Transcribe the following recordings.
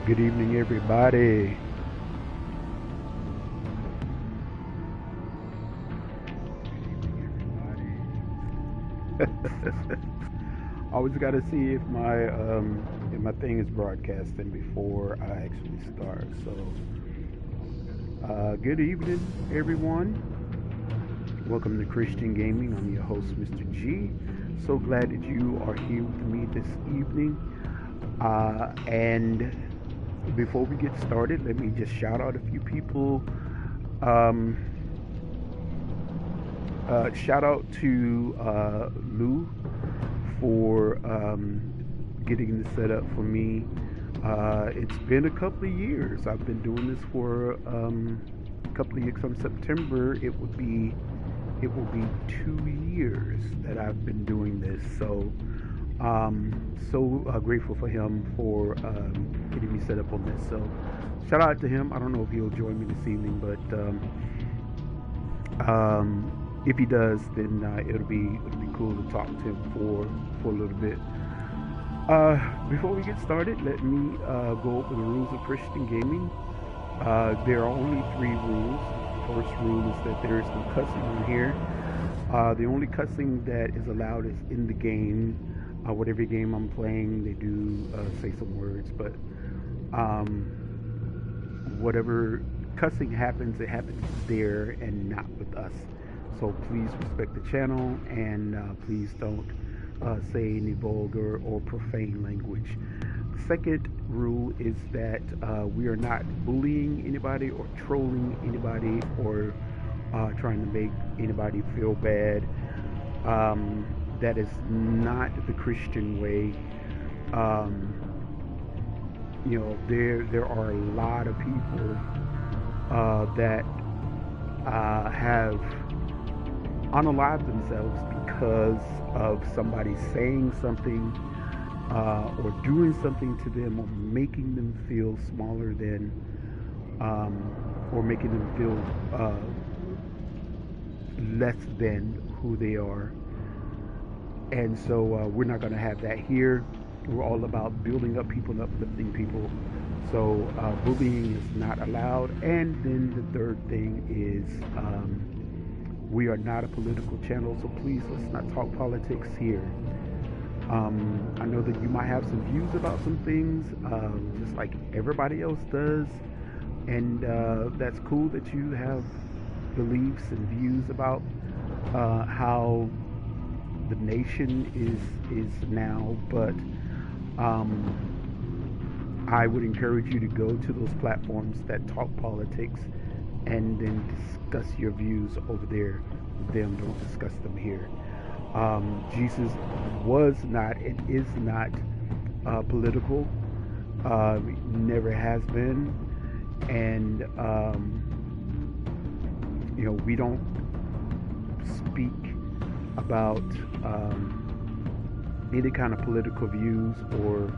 Good evening, everybody. Always got to see if my thing is broadcasting before I actually start. Good evening, everyone. Welcome to Christian Gaming. I'm your host, Mr. G. So glad that you are here with me this evening. And before we get started, let me just shout out a few people. Um, Shout out to Lou for getting this set up for me. It's been a couple of years. I've been doing this for a couple of years. Come September, it will be 2 years that I've been doing this. So grateful for him for getting me set up on this. So shout out to him. I don't know if he'll join me this evening, but if he does, then it'll be cool to talk to him for a little bit. Before we get started, let me go over the rules of Christian gaming. There are only three rules. First rule is that there is no cussing on here. The only cussing that is allowed is in the game. Whatever game I'm playing, they do say some words, but whatever cussing happens, it happens there and not with us. So please respect the channel and please don't say any vulgar or profane language. The second rule is that we are not bullying anybody or trolling anybody or trying to make anybody feel bad. That is not the Christian way. Um, there are a lot of people that have unalived themselves because of somebody saying something or doing something to them or making them feel smaller than or making them feel less than who they are. And so we're not going to have that here. We're all about building up people and uplifting people. So bullying is not allowed. And then the third thing is we are not a political channel, so please let's not talk politics here. I know that you might have some views about some things, just like everybody else does. And that's cool that you have beliefs and views about how the nation is now, but I would encourage you to go to those platforms that talk politics and then discuss your views over there with them. Don't discuss them here. Jesus was not and is not political. Never has been, and we don't speak about any kind of political views or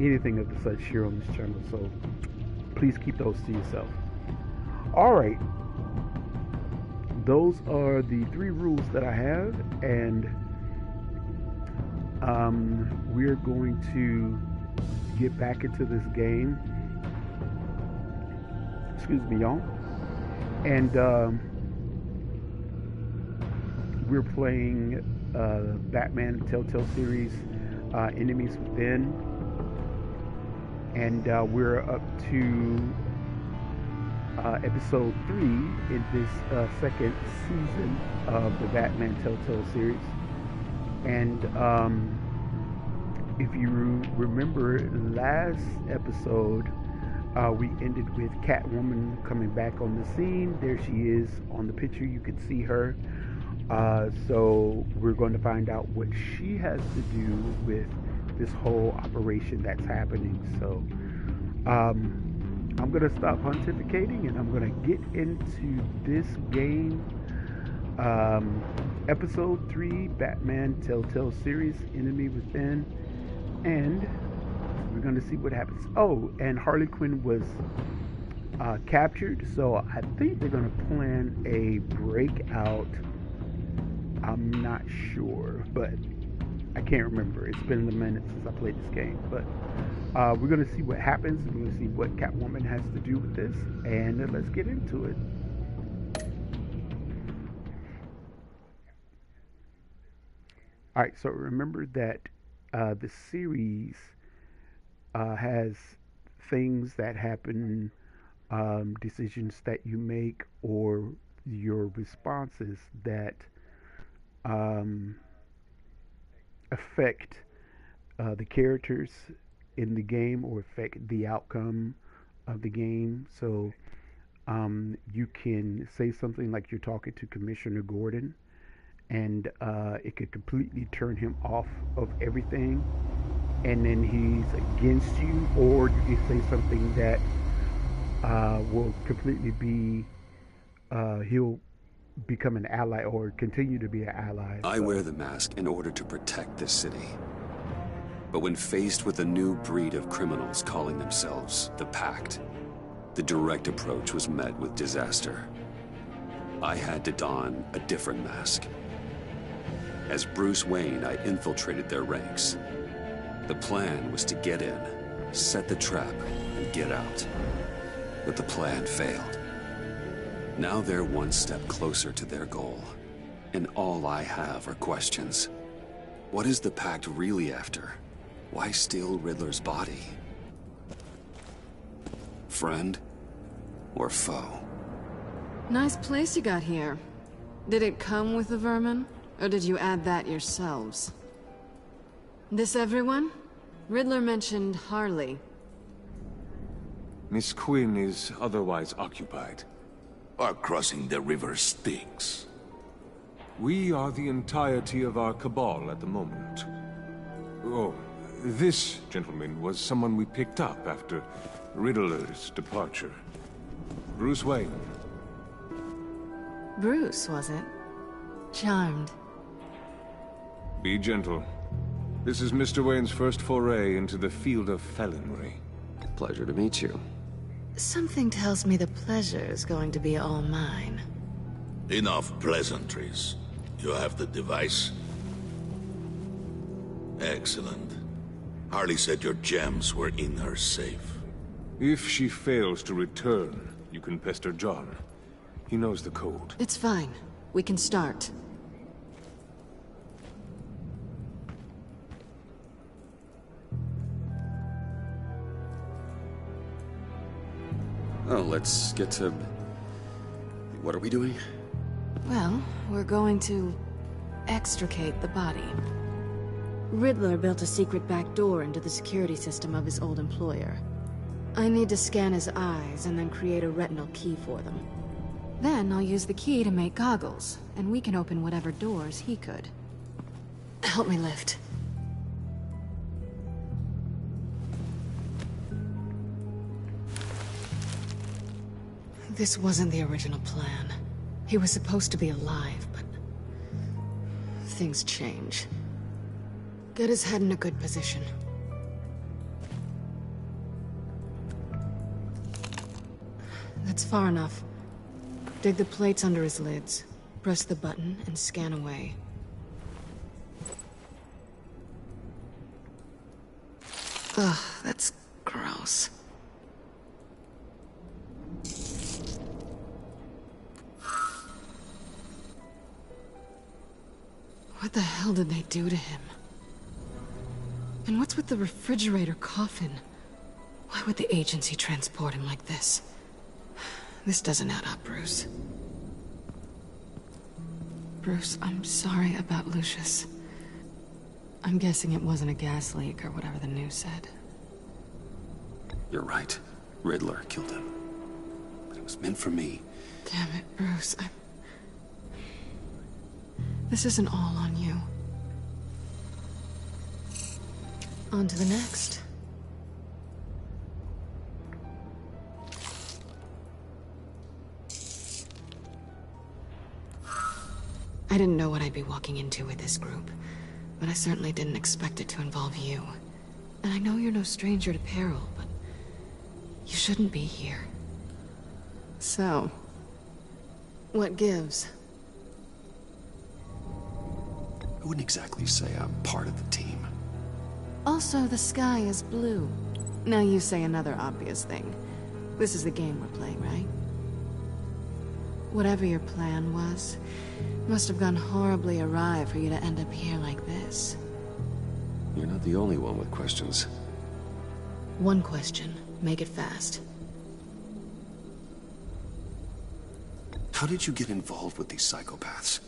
anything of the such here on this channel. So please keep those to yourself. All right, those are the three rules that I have, and we're going to get back into this game. Excuse me, y'all. And we're playing Batman Telltale series, Enemies Within, and we're up to episode 3 in this second season of the Batman Telltale series. And if you remember last episode, we ended with Catwoman coming back on the scene. There she is on the picture. You can see her. So we're going to find out what she has to do with this whole operation that's happening. So I'm going to stop pontificating and I'm going to get into this game. Episode 3, Batman Telltale series, Enemy Within. And we're going to see what happens. Oh, and Harley Quinn was captured. So I think they're going to plan a breakout. I'm not sure, but I can't remember. It's been a minute since I played this game. But we're going to see what happens. We're going to see what Catwoman has to do with this, and let's get into it. All right, so remember that the series has things that happen, decisions that you make, or your responses that um, affect the characters in the game or affect the outcome of the game. So you can say something like you're talking to Commissioner Gordon, and it could completely turn him off of everything, and then he's against you, or you can say something that will completely be he'll become an ally or continue to be an ally. I wear the mask in order to protect this city. But when faced with a new breed of criminals calling themselves the Pact, the direct approach was met with disaster. I had to don a different mask. As Bruce Wayne, I infiltrated their ranks. The plan was to get in, set the trap, and get out. But the plan failed. Now they're one step closer to their goal, and all I have are questions. What is the Pact really after? Why steal Riddler's body? Friend or foe? Nice place you got here. Did it come with the vermin, or did you add that yourselves? This everyone? Riddler mentioned Harley. Miss Quinn is otherwise occupied. Are crossing the river Styx. We are the entirety of our cabal at the moment. Oh, this gentleman was someone we picked up after Riddler's departure. Bruce Wayne. Bruce, was it? Charmed. Be gentle. This is Mr. Wayne's first foray into the field of felonry. Pleasure to meet you. Something tells me the pleasure is going to be all mine. Enough pleasantries. You have the device? Excellent. Harley said your gems were in her safe. If she fails to return, you can pester John. He knows the code. It's fine. We can start. Oh, let's get to... What are we doing? Well, we're going to extricate the body. Riddler built a secret back door into the security system of his old employer. I need to scan his eyes and then create a retinal key for them. Then I'll use the key to make goggles, and we can open whatever doors he could. Help me lift. This wasn't the original plan. He was supposed to be alive, but things change. Get his head in a good position. That's far enough. Dig the plates under his lids. Press the button and scan away. Ugh, that's gross. What the hell did they do to him? And what's with the refrigerator coffin? Why would the agency transport him like this? This doesn't add up, Bruce. Bruce, I'm sorry about Lucius. I'm guessing it wasn't a gas leak or whatever the news said. You're right. Riddler killed him. But it was meant for me. Damn it, Bruce. This isn't all on you. On to the next. I didn't know what I'd be walking into with this group, but I certainly didn't expect it to involve you. And I know you're no stranger to peril, but you shouldn't be here. So, what gives? I wouldn't exactly say I'm part of the team. Also, the sky is blue. Now you say another obvious thing. This is the game we're playing, right? Whatever your plan was, must have gone horribly awry for you to end up here like this. You're not the only one with questions. One question. Make it fast. How did you get involved with these psychopaths?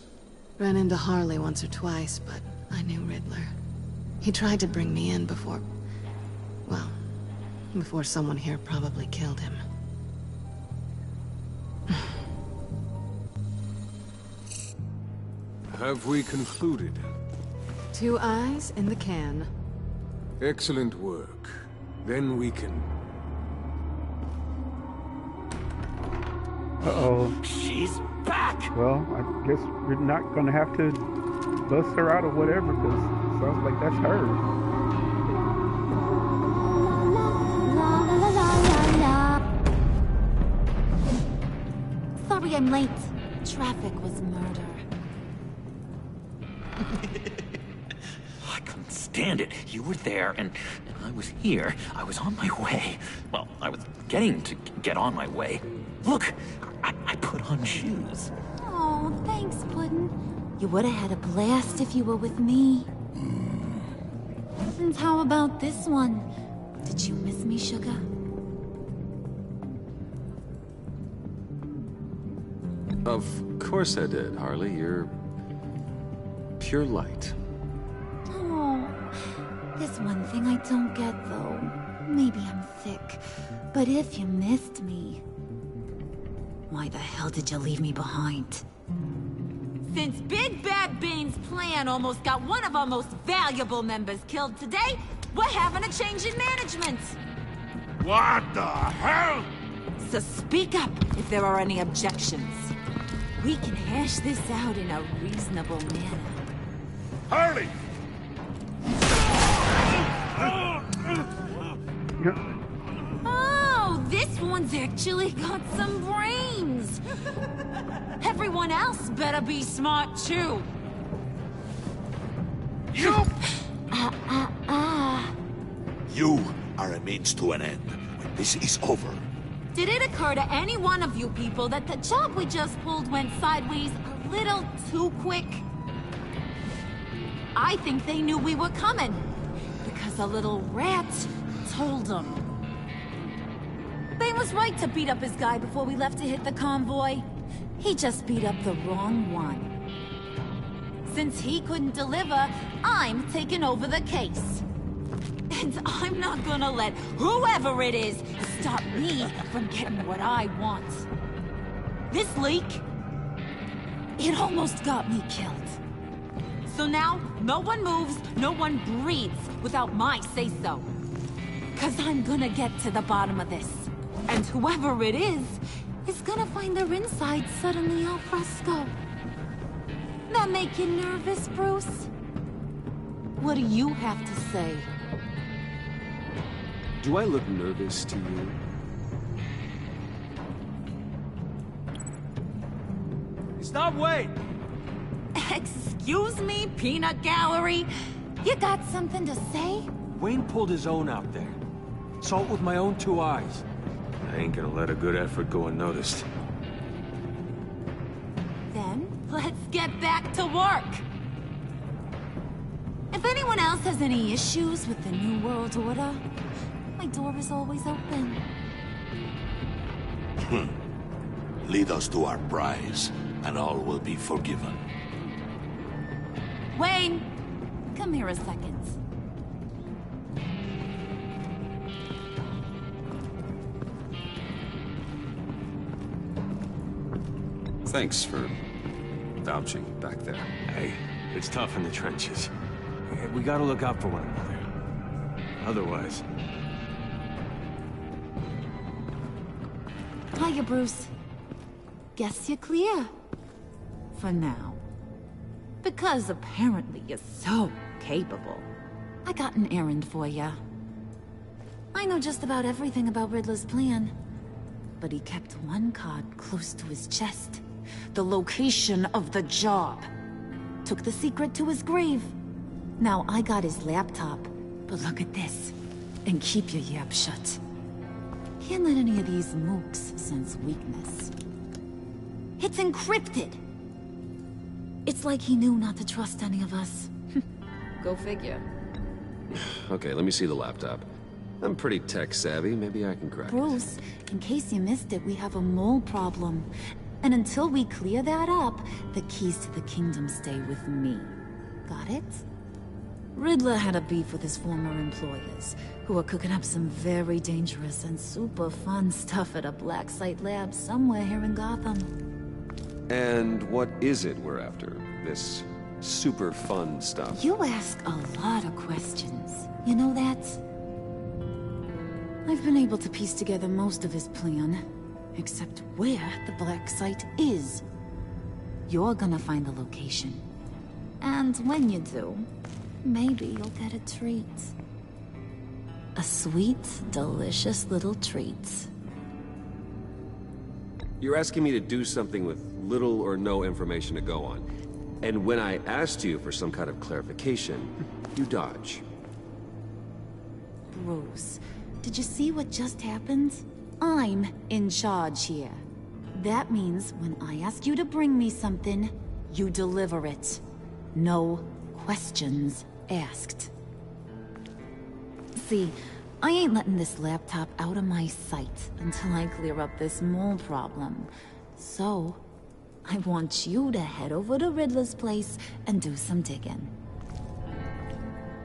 Ran into Harley once or twice, but I knew Riddler. He tried to bring me in before... well, before someone here probably killed him. Have we concluded? 2 eyes in the can. Excellent work. Then we can... Uh-oh. She's back! Well, I guess we're not gonna have to bust her out or whatever, because it sounds like that's her. Sorry I'm late. Traffic was murder. I couldn't stand it. You were there, and I was here. I was on my way. Well, I was getting to get on my way. Look, I put on shoes. Oh, thanks, Puddin'. You would have had a blast if you were with me. And how about this one? Did you miss me, Sugar? Of course I did, Harley. You're... pure light. Oh, there's one thing I don't get, though. Maybe I'm thick, but if you missed me, why the hell did you leave me behind? Since Big Bad Bane's plan almost got one of our most valuable members killed today, we're having a change in management. What the hell? So speak up if there are any objections. We can hash this out in a reasonable manner. Harley! Oh, this one's actually got some brains. Everyone else better be smart too. You! You are a means to an end. When this is over, Did it occur to any one of you people that the job we just pulled went sideways a little too quick? I think they knew we were coming, because a little rat told them. Bane was right to beat up his guy before we left to hit the convoy. He just beat up the wrong one. Since he couldn't deliver, I'm taking over the case. And I'm not gonna let whoever it is stop me from getting what I want. This leak, it almost got me killed. So now, no one moves, no one breathes without my say-so. 'Cause I'm gonna get to the bottom of this. And whoever it is gonna find their insides suddenly al fresco. That make you nervous, Bruce? What do you have to say? Do I look nervous to you? Stop, wait! Excuse me, peanut gallery? You got something to say? Wayne pulled his own out there. Saw it with my own 2 eyes. I ain't gonna let a good effort go unnoticed. Then, let's get back to work. If anyone else has any issues with the New World Order, my door is always open. Lead us to our prize, and all will be forgiven. Wayne, come here a second. Thanks for vouching back there. Hey, it's tough in the trenches. We gotta look out for one another. Otherwise... Hiya, Bruce. Guess you're clear. For now. Because apparently you're so capable. I got an errand for you. I know just about everything about Riddler's plan. But he kept one card close to his chest. The location of the job. Took the secret to his grave. Now I got his laptop. But look at this. And keep your yap shut. Can't let any of these mooks sense weakness. It's encrypted! It's like he knew not to trust any of us. Go figure. Okay, let me see the laptop. I'm pretty tech savvy. Maybe I can crack it. Bruce, in case you missed it, we have a mole problem. And until we clear that up, the keys to the kingdom stay with me. Got it? Riddler had a beef with his former employers, who are cooking up some very dangerous and super fun stuff at a black site lab somewhere here in Gotham. And what is it we're after? This super fun stuff? You ask a lot of questions. You know that? I've been able to piece together most of his plan, except where the black site is. You're gonna find the location. And when you do, maybe you'll get a treat. A sweet, delicious little treat. You're asking me to do something with little or no information to go on. And when I asked you for some kind of clarification, you dodge. Bruce, did you see what just happened? I'm in charge here. That means when I ask you to bring me something, you deliver it. No questions asked. See, I ain't letting this laptop out of my sight until I clear up this mole problem. So, I want you to head over to Riddler's place and do some digging.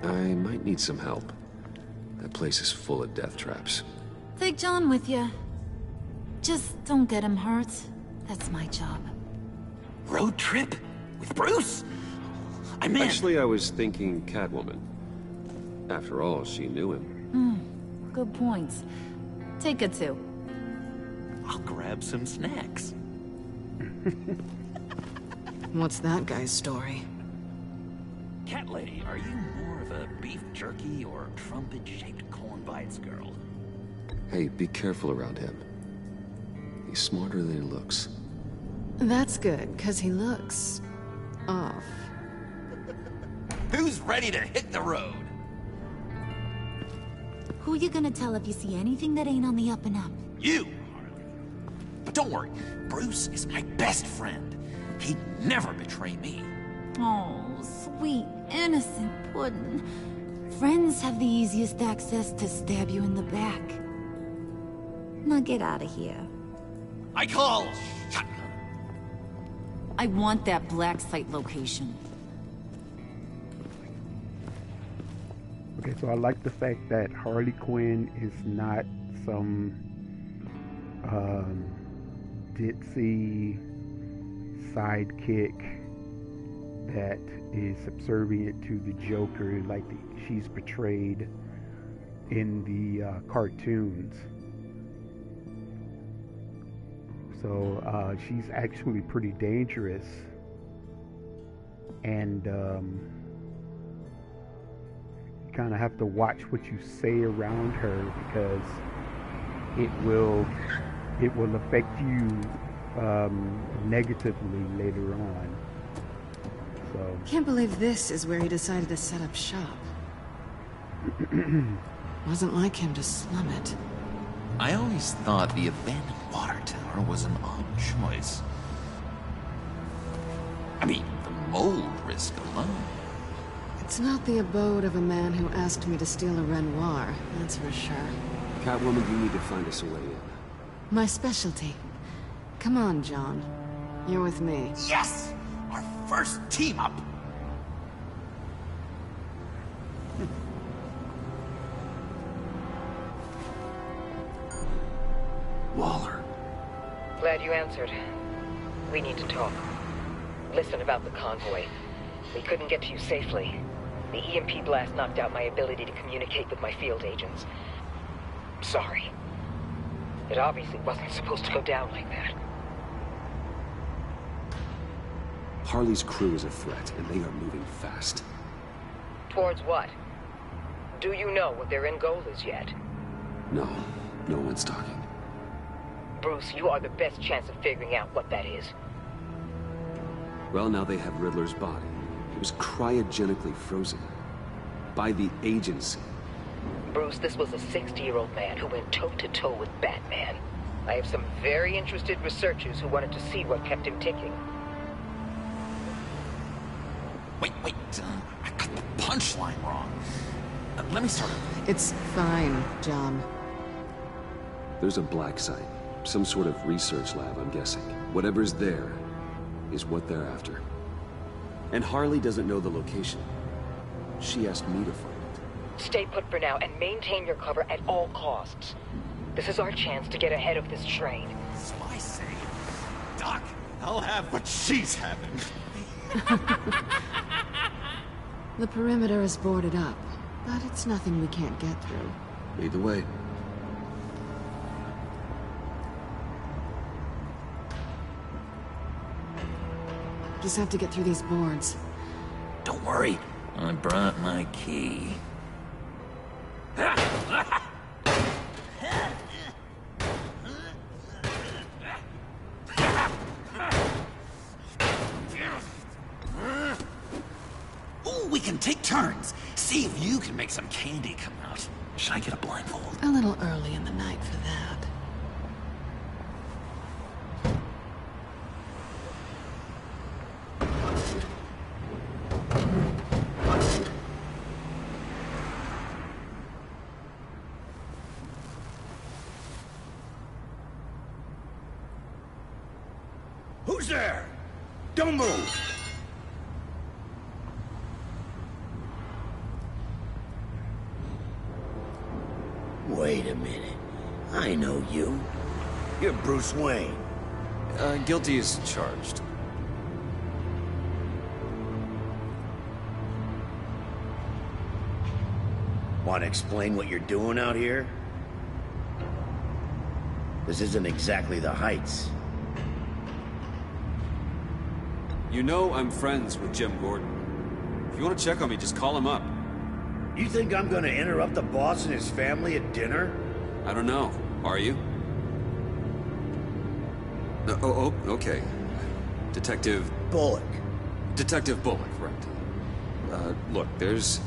I might need some help. That place is full of death traps. Take John with you. Just don't get him hurt. That's my job. Road trip? With Bruce? I'm in. Actually, I was thinking Catwoman. After all, she knew him. Good point. Take it too. I'll grab some snacks. What's that guy's story? Cat lady, are you more of a beef jerky or trumpet-shaped corn bites girl? Hey, be careful around him. He's smarter than he looks. That's good, because he looks... off. Who's ready to hit the road? Who you gonna tell if you see anything that ain't on the up and up? You, Harley. But don't worry, Bruce is my best friend. He'd never betray me. Oh, sweet, innocent puddin'. Friends have the easiest access to stab you in the back. Now get out of here. I call shot. I want that black site location. Okay, so I like the fact that Harley Quinn is not some ditzy sidekick that is subservient to the Joker like she's portrayed in the cartoons. So she's actually pretty dangerous, and you kind of have to watch what you say around her, because it will affect you negatively later on. So Can't believe this is where he decided to set up shop. Wasn't like him to slum it. I always thought the abandoned water tower was an odd choice. I mean, the mold risk alone. It's not the abode of a man who asked me to steal a Renoir, that's for sure. Catwoman, you need to find us a way in. My specialty. Come on, John. You're with me. Yes! Our first team up! Waller. Glad you answered. We need to talk. Listen about the convoy. We couldn't get to you safely. The EMP blast knocked out my ability to communicate with my field agents. Sorry. It obviously wasn't supposed to go down like that. Harley's crew is a threat, and they are moving fast. Towards what? Do you know what their end goal is yet? No, no one's talking. Bruce, you are the best chance of figuring out what that is. Well, now they have Riddler's body. It was cryogenically frozen. By the agency. Bruce, this was a 60-year-old man who went toe-to-toe with Batman. I have some very interested researchers who wanted to see what kept him ticking. Wait, I got the punchline wrong. Let me start over. It's fine, John. There's a black site. Some sort of research lab, I'm guessing. Whatever's there is what they're after. And Harley doesn't know the location. She asked me to find it. Stay put for now and maintain your cover at all costs. This is our chance to get ahead of this train. So I say, Doc, I'll have what she's having. The perimeter is boarded up, but it's nothing we can't get through. Lead the way. Just have to get through these boards. Don't worry, I brought my key. Ooh, we can take turns. See if you can make some candy come out. Should I get a blindfold? A little early in the night for that. Who's there? Don't move! Wait a minute. I know you. You're Bruce Wayne. Guilty as charged. Want to explain what you're doing out here? This isn't exactly the Heights. You know I'm friends with Jim Gordon. If you want to check on me, just call him up. You think I'm gonna interrupt the boss and his family at dinner? I don't know. Are you? Okay. Detective... Bullock. Detective Bullock, right. Look, there's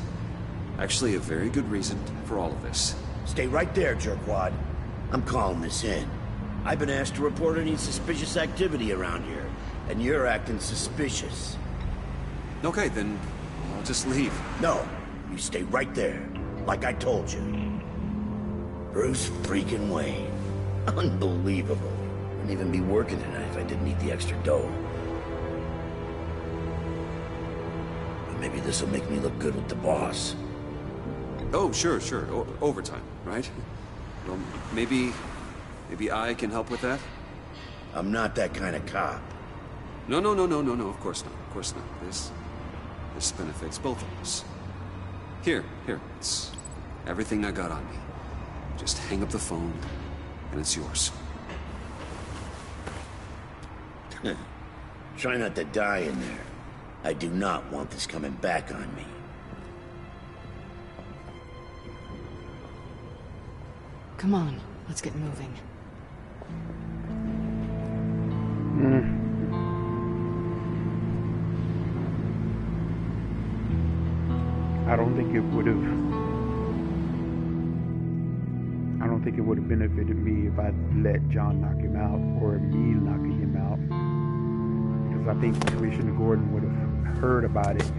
actually a very good reason for all of this. Stay right there, jerkwad. I'm calling this in. I've been asked to report any suspicious activity around here, and you're acting suspicious. Okay, then I'll just leave. No, you stay right there, like I told you. Bruce freaking Wayne. Unbelievable. Wouldn't even be working tonight if I didn't need the extra dough. But maybe this'll make me look good with the boss. Oh, sure. Overtime, right? Well, maybe I can help with that? I'm not that kind of cop. No, of course not. This benefits both of us. Here, it's everything I got on me. Just hang up the phone, and it's yours. Try not to die in there. I do not want this coming back on me. Come on, let's get moving. I don't think it would have benefited me if I let John knock him out, or me knocking him out. Because I think Commissioner Gordon would have heard about it.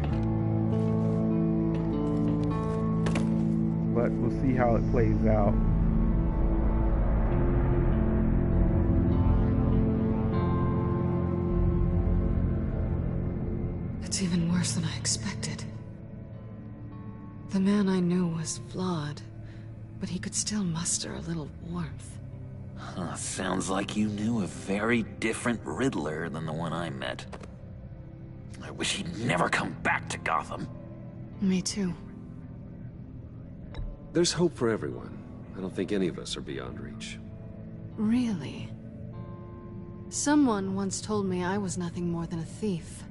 But we'll see how it plays out. It's even worse than I expected. The man I knew was flawed, but he could still muster a little warmth. Sounds like you knew a very different Riddler than the one I met. I wish he'd never come back to Gotham. Me too. There's hope for everyone. I don't think any of us are beyond reach. Really? Someone once told me I was nothing more than a thief.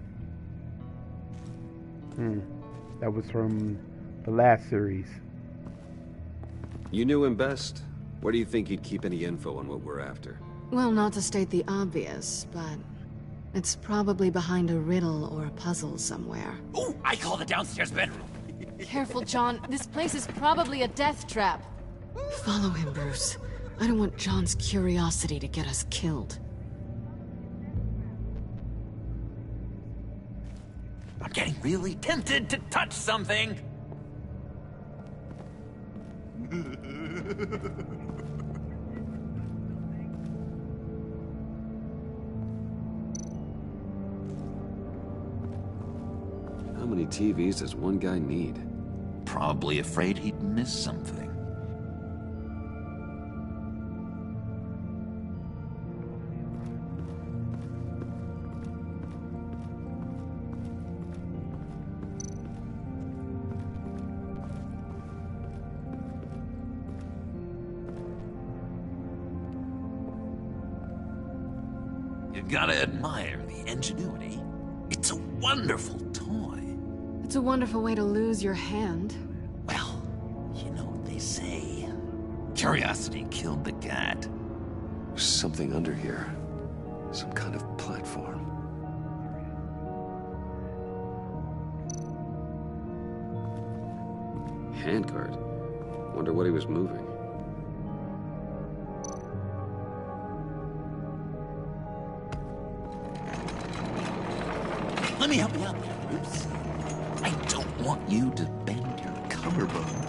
That was from the last series. You knew him best. Where do you think he'd keep any info on what we're after? Well, not to state the obvious, but it's probably behind a riddle or a puzzle somewhere. Ooh, I call the downstairs bedroom. Careful, John. This place is probably a death trap. Follow him, Bruce. I don't want John's curiosity to get us killed. I'm getting really tempted to touch something. How many TVs does one guy need? Probably afraid he'd miss something. You gotta admire the ingenuity. It's a wonderful toy. It's a wonderful way to lose your hand. Well, you know what they say. Curiosity killed the cat. There's something under here. Some kind of platform. Handcart. Wonder what he was moving. Let me help you out there, Bruce. I don't want you to bend your collarbone.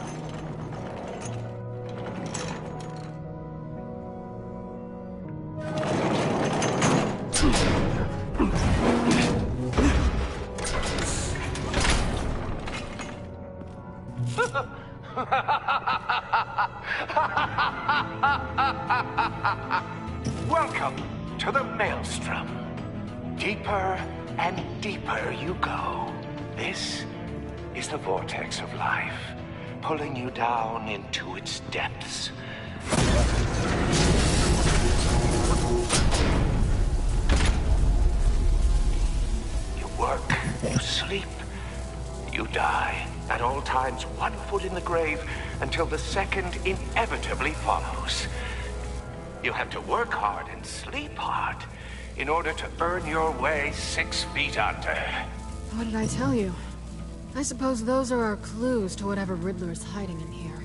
Welcome to the Maelstrom. Deeper and deeper you go. This is the vortex of life, pulling you down into its depths. You work, you sleep, you die. At all times, one foot in the grave until the second inevitably follows. You have to work hard and sleep hard in order to earn your way 6 feet under. What did I tell you? I suppose those are our clues to whatever Riddler is hiding in here.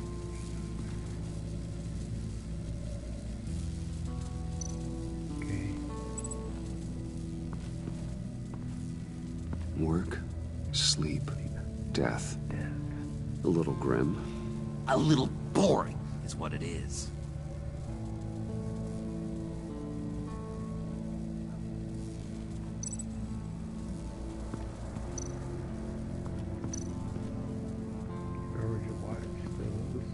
Okay. Work, sleep, death. A little grim. A little boring is what it is. Where your watch goes.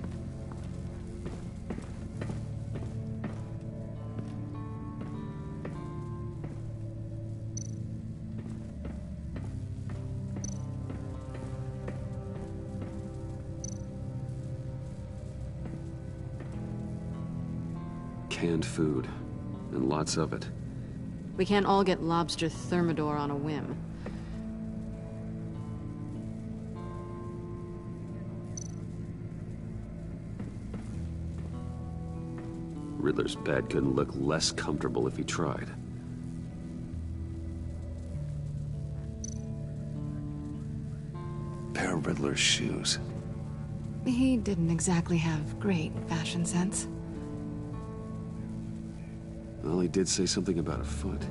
Canned food. And lots of it. We can't all get lobster thermidor on a whim. Riddler's bed couldn't look less comfortable if he tried. Pair of Riddler's shoes. He didn't exactly have great fashion sense. Well, he did say something about a foot.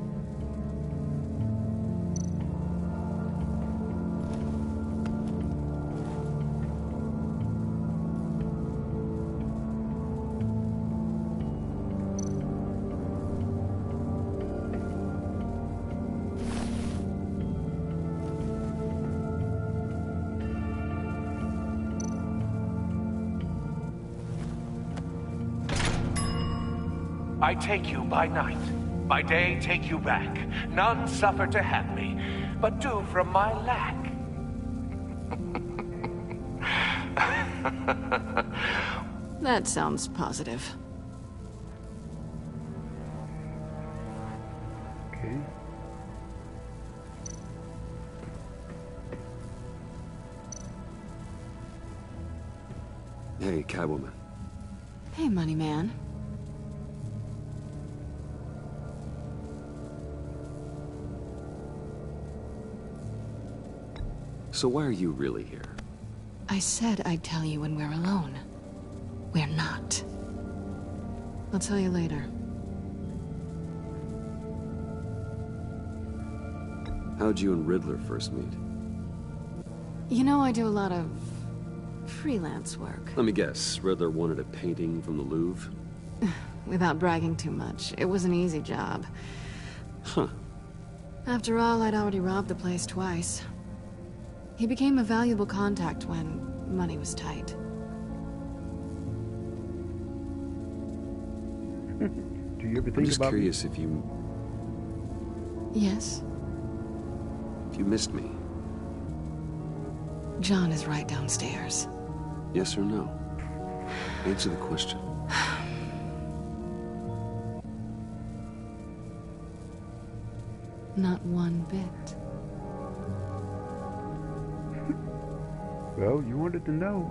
I take you by night, by day take you back. None suffer to have me, but do from my lack. That sounds positive. Okay. Hey, Catwoman. Hey, money man. So why are you really here? I said I'd tell you when we're alone. We're not. I'll tell you later. How'd you and Riddler first meet? You know, I do a lot of freelance work. Let me guess, Riddler wanted a painting from the Louvre? Without bragging too much, it was an easy job. Huh. After all, I'd already robbed the place twice. He became a valuable contact when money was tight. Do you ever I'm think just about curious if you Yes? missed me. John is right downstairs. Yes or no? Answer the question. Not one bit. Well, you wanted to know.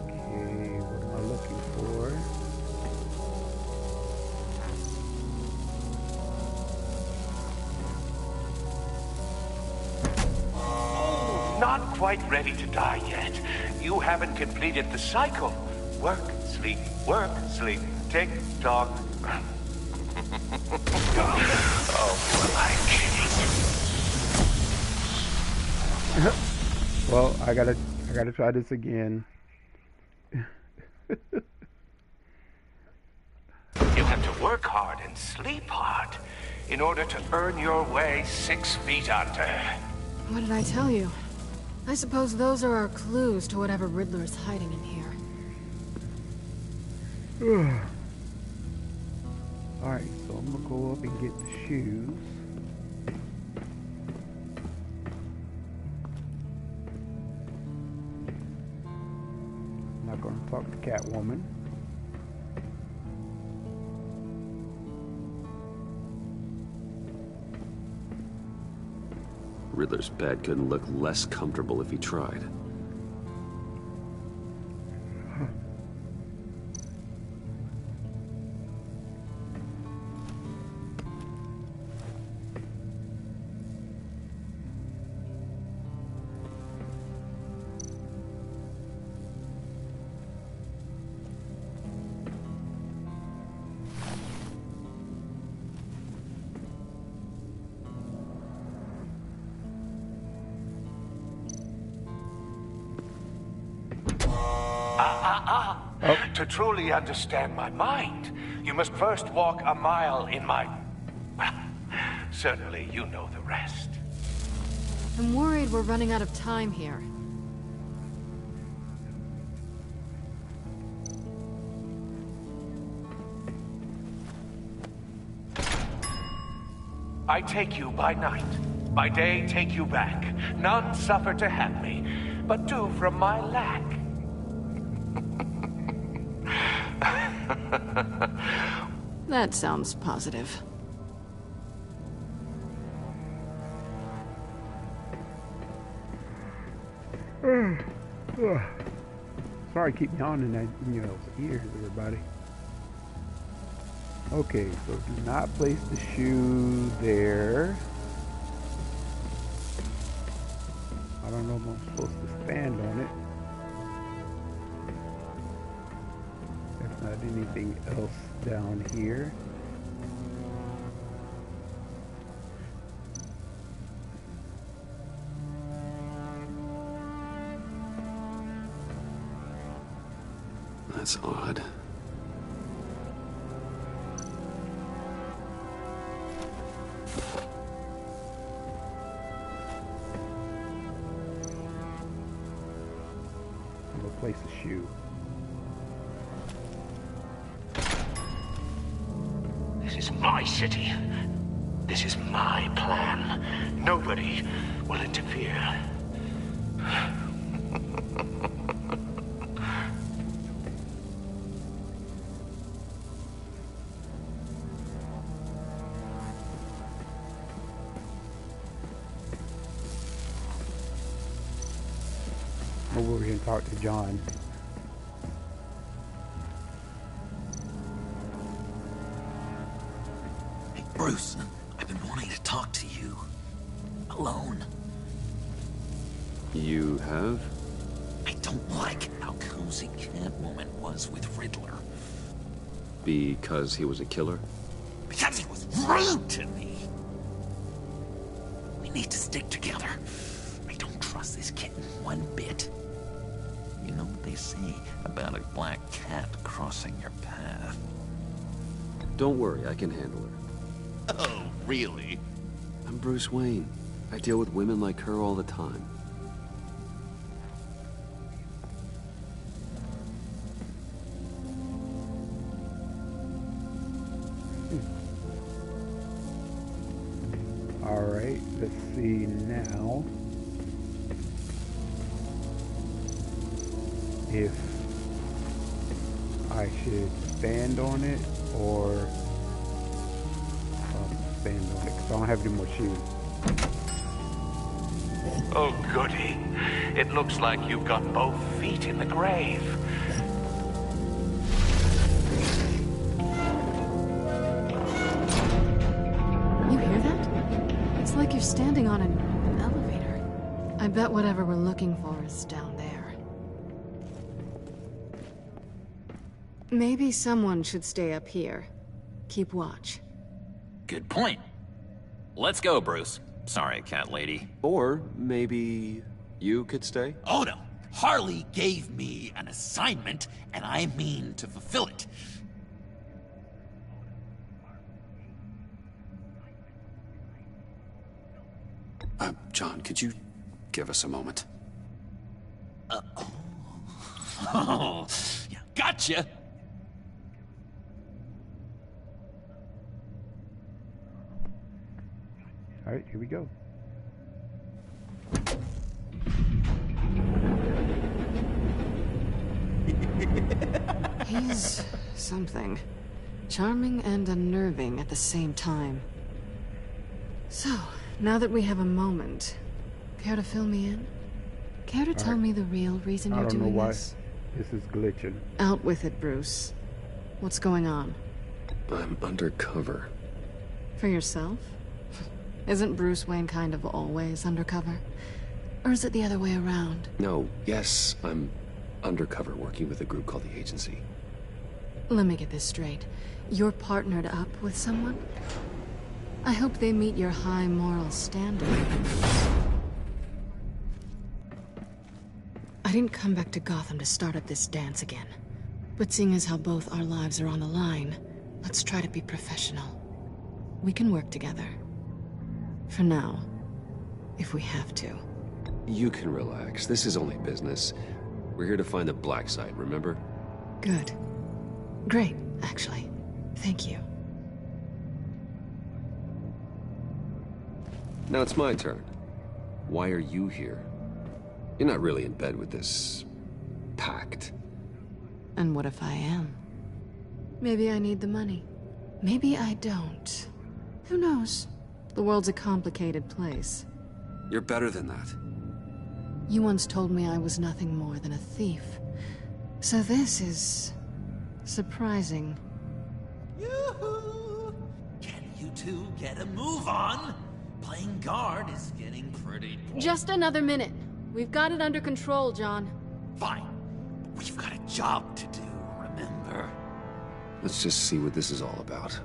Okay, what am I looking for? Not quite ready to die yet. You haven't completed the cycle. Work, sleep, tick tock. Oh, well, I can't. Well, I gotta try this again. You have to work hard and sleep hard in order to earn your way 6 feet under. What did I tell you? I suppose those are our clues to whatever Riddler's hiding in here. Alright, so I'm gonna go up and get the shoes. I'm not gonna talk to Catwoman. Riddler's bed couldn't look less comfortable if he tried. To truly understand my mind, you must first walk a mile in my... Well, certainly you know the rest. I'm worried we're running out of time here. I take you by night. By day, take you back. None suffer to have me, but do from my lack. That sounds positive. Sorry, keep yawning at ears, everybody. Okay, so do not place the shoe there. I don't know if I'm supposed to stand on it. There's not anything else down here. That's odd. I'm gonna place a shoe. This is my city. This is my plan. Nobody will interfere. I'll go over here and talk to John. Bruce, I've been wanting to talk to you. Alone. You have? I don't like how cozy Catwoman was with Riddler. Because he was a killer? Because he was rude to me. We need to stick together. I don't trust this kitten one bit. You know what they say about a black cat crossing your path? Don't worry, I can handle her. Oh, really? I'm Bruce Wayne. I deal with women like her all the time. All right, let's see now if I should stand on it or stand on it, because I don't have any more shoes. Oh, goody. It looks like you've got both feet in the grave. You hear that? It's like you're standing on an elevator. I bet whatever we're looking for is down there. Maybe someone should stay up here. Keep watch. Good point. Let's go, Bruce. Sorry, cat lady. Or maybe you could stay? Oh no! Harley gave me an assignment, and I mean to fulfill it. John, could you give us a moment? Oh, yeah, gotcha! All right, here we go. He's something. Charming and unnerving at the same time. So, now that we have a moment, care to fill me in? Care to tell me the real reason you're doing this? This is glitching. Out with it, Bruce. What's going on? I'm undercover. For yourself? Isn't Bruce Wayne kind of always undercover? Or is it the other way around? No, yes, I'm undercover working with a group called the Agency. Let me get this straight. You're partnered up with someone? I hope they meet your high moral standard. I didn't come back to Gotham to start up this dance again. But seeing as how both our lives are on the line, let's try to be professional. We can work together. For now. If we have to. You can relax. This is only business. We're here to find the black site, remember? Good. Great, actually. Thank you. Now it's my turn. Why are you here? You're not really in bed with this pact. And what if I am? Maybe I need the money. Maybe I don't. Who knows? The world's a complicated place. You're better than that. You once told me I was nothing more than a thief. So this is... surprising. Yoo-hoo! Can you two get a move on? Playing guard is getting pretty... Just another minute. We've got it under control, John. Fine. We've got a job to do, remember? Let's just see what this is all about.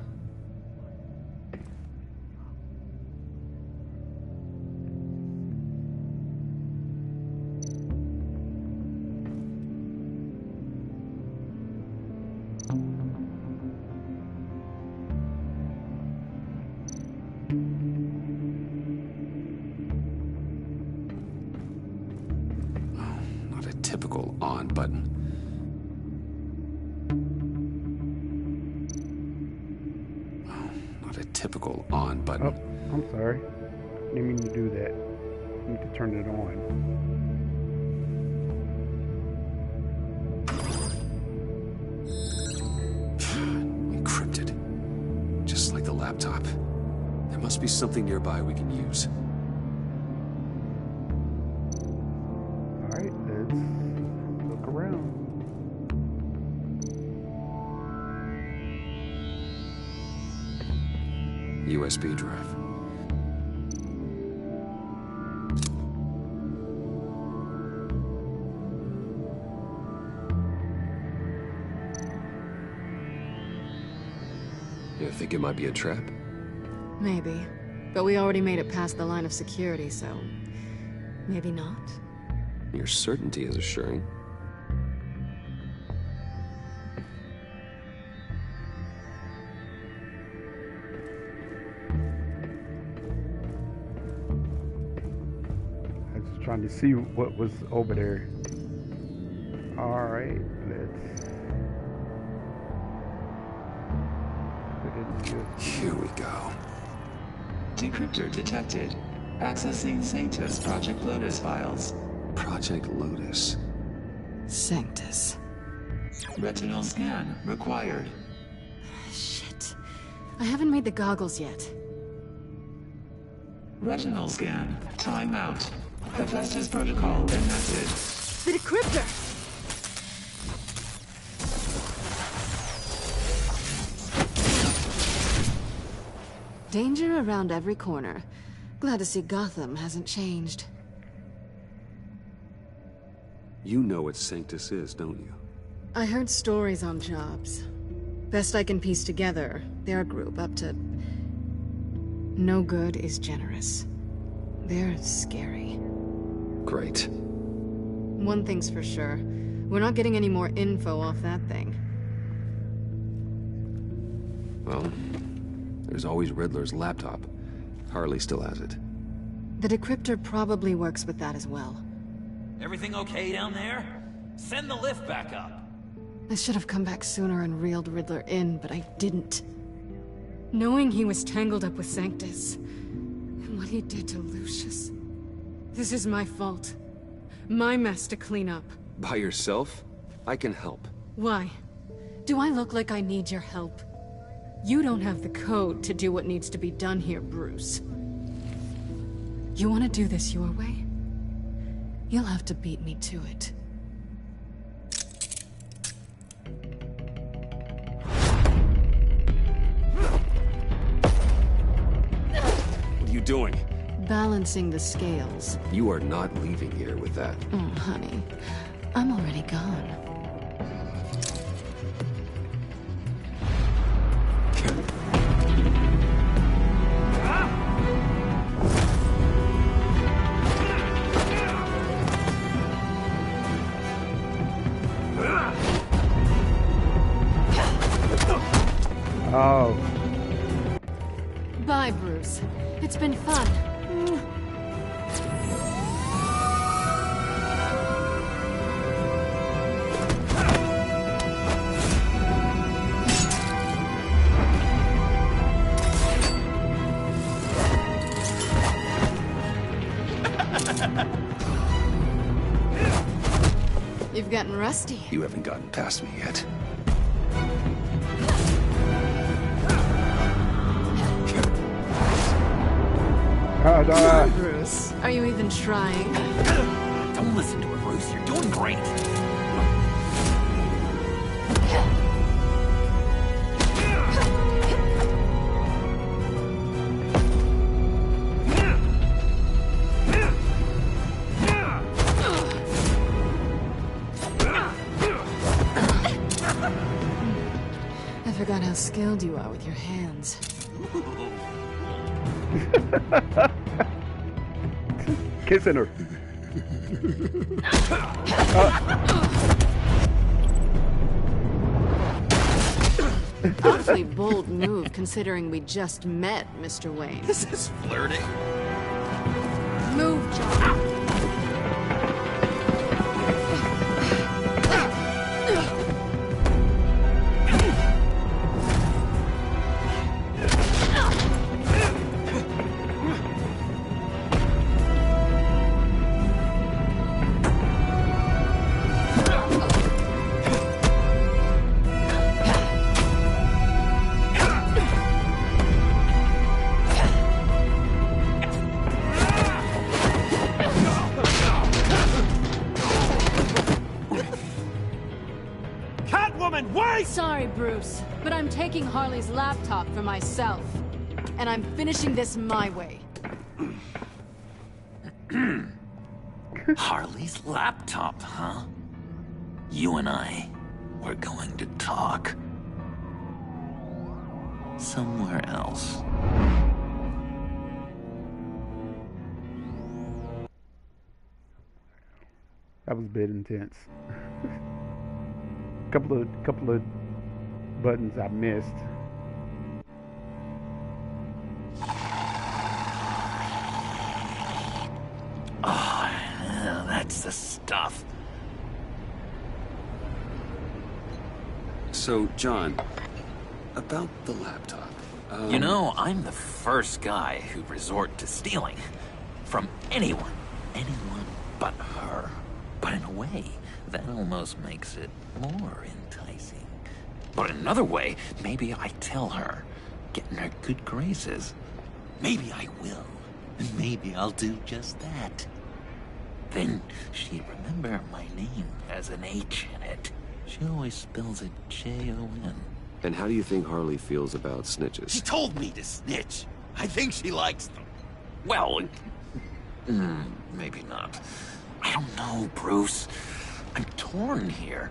Not a typical on button. Not a typical on button. Oh, I'm sorry. Didn't mean to do that. I need to turn it on. Encrypted. Just like the laptop. There must be something nearby we can use. All right, let's look around. USB drive. You think it might be a trap? Maybe. But we already made it past the line of security, so... maybe not? Your certainty is assuring. I was just trying to see what was over there. Alright, let's... Here we go. Decryptor detected. Accessing Sanctus Project Lotus files. Project Lotus. Sanctus. Retinal scan required. Shit. I haven't made the goggles yet. Retinal scan. Timeout. Hephaestus protocol enacted. The decryptor! Danger around every corner. Glad to see Gotham hasn't changed. You know what Sanctus is, don't you? I heard stories on jobs. Best I can piece together, they're a group up to... no good is generous. They're scary. Great. One thing's for sure. We're not getting any more info off that thing. Well, there's always Riddler's laptop. Harley still has it. The decryptor probably works with that as well. Everything okay down there? Send the lift back up. I should have come back sooner and reeled Riddler in, but I didn't. Knowing he was tangled up with Sanctus, and what he did to Lucius... this is my fault. My mess to clean up. By yourself? I can help. Why? Do I look like I need your help? You don't have the code to do what needs to be done here, Bruce. You want to do this your way? You'll have to beat me to it. What are you doing? Balancing the scales. You are not leaving here with that. Oh, honey. I'm already gone. Oh. Bye, Bruce. It's been fun. You've gotten rusty. You haven't gotten past me yet. Bruce, are you even trying? Don't listen to her, Bruce. You're doing great. I forgot how skilled you are with your hands. Kissing her. Awfully bold move, considering we just met, Mr. Wayne. This is flirting. Move, John. Catwoman, wait! Sorry, Bruce, but I'm taking Harley's laptop for myself. and I'm finishing this my way. Harley's laptop, huh? You and I, we're going to talk. Somewhere else. That was a bit intense. couple of buttons I missed. Oh, yeah, that's the stuff. So, John, about the laptop. You know, I'm the first guy who'd resort to stealing. From anyone. Anyone but her. But in a way, that almost makes it more enticing. But in another way, maybe I tell her, get in her good graces. Maybe I will. And maybe I'll do just that. Then she'd remember my name has an H in it. She always spells it Jon. And how do you think Harley feels about snitches? She told me to snitch. I think she likes them. Well, maybe not. I don't know, Bruce. I'm torn here.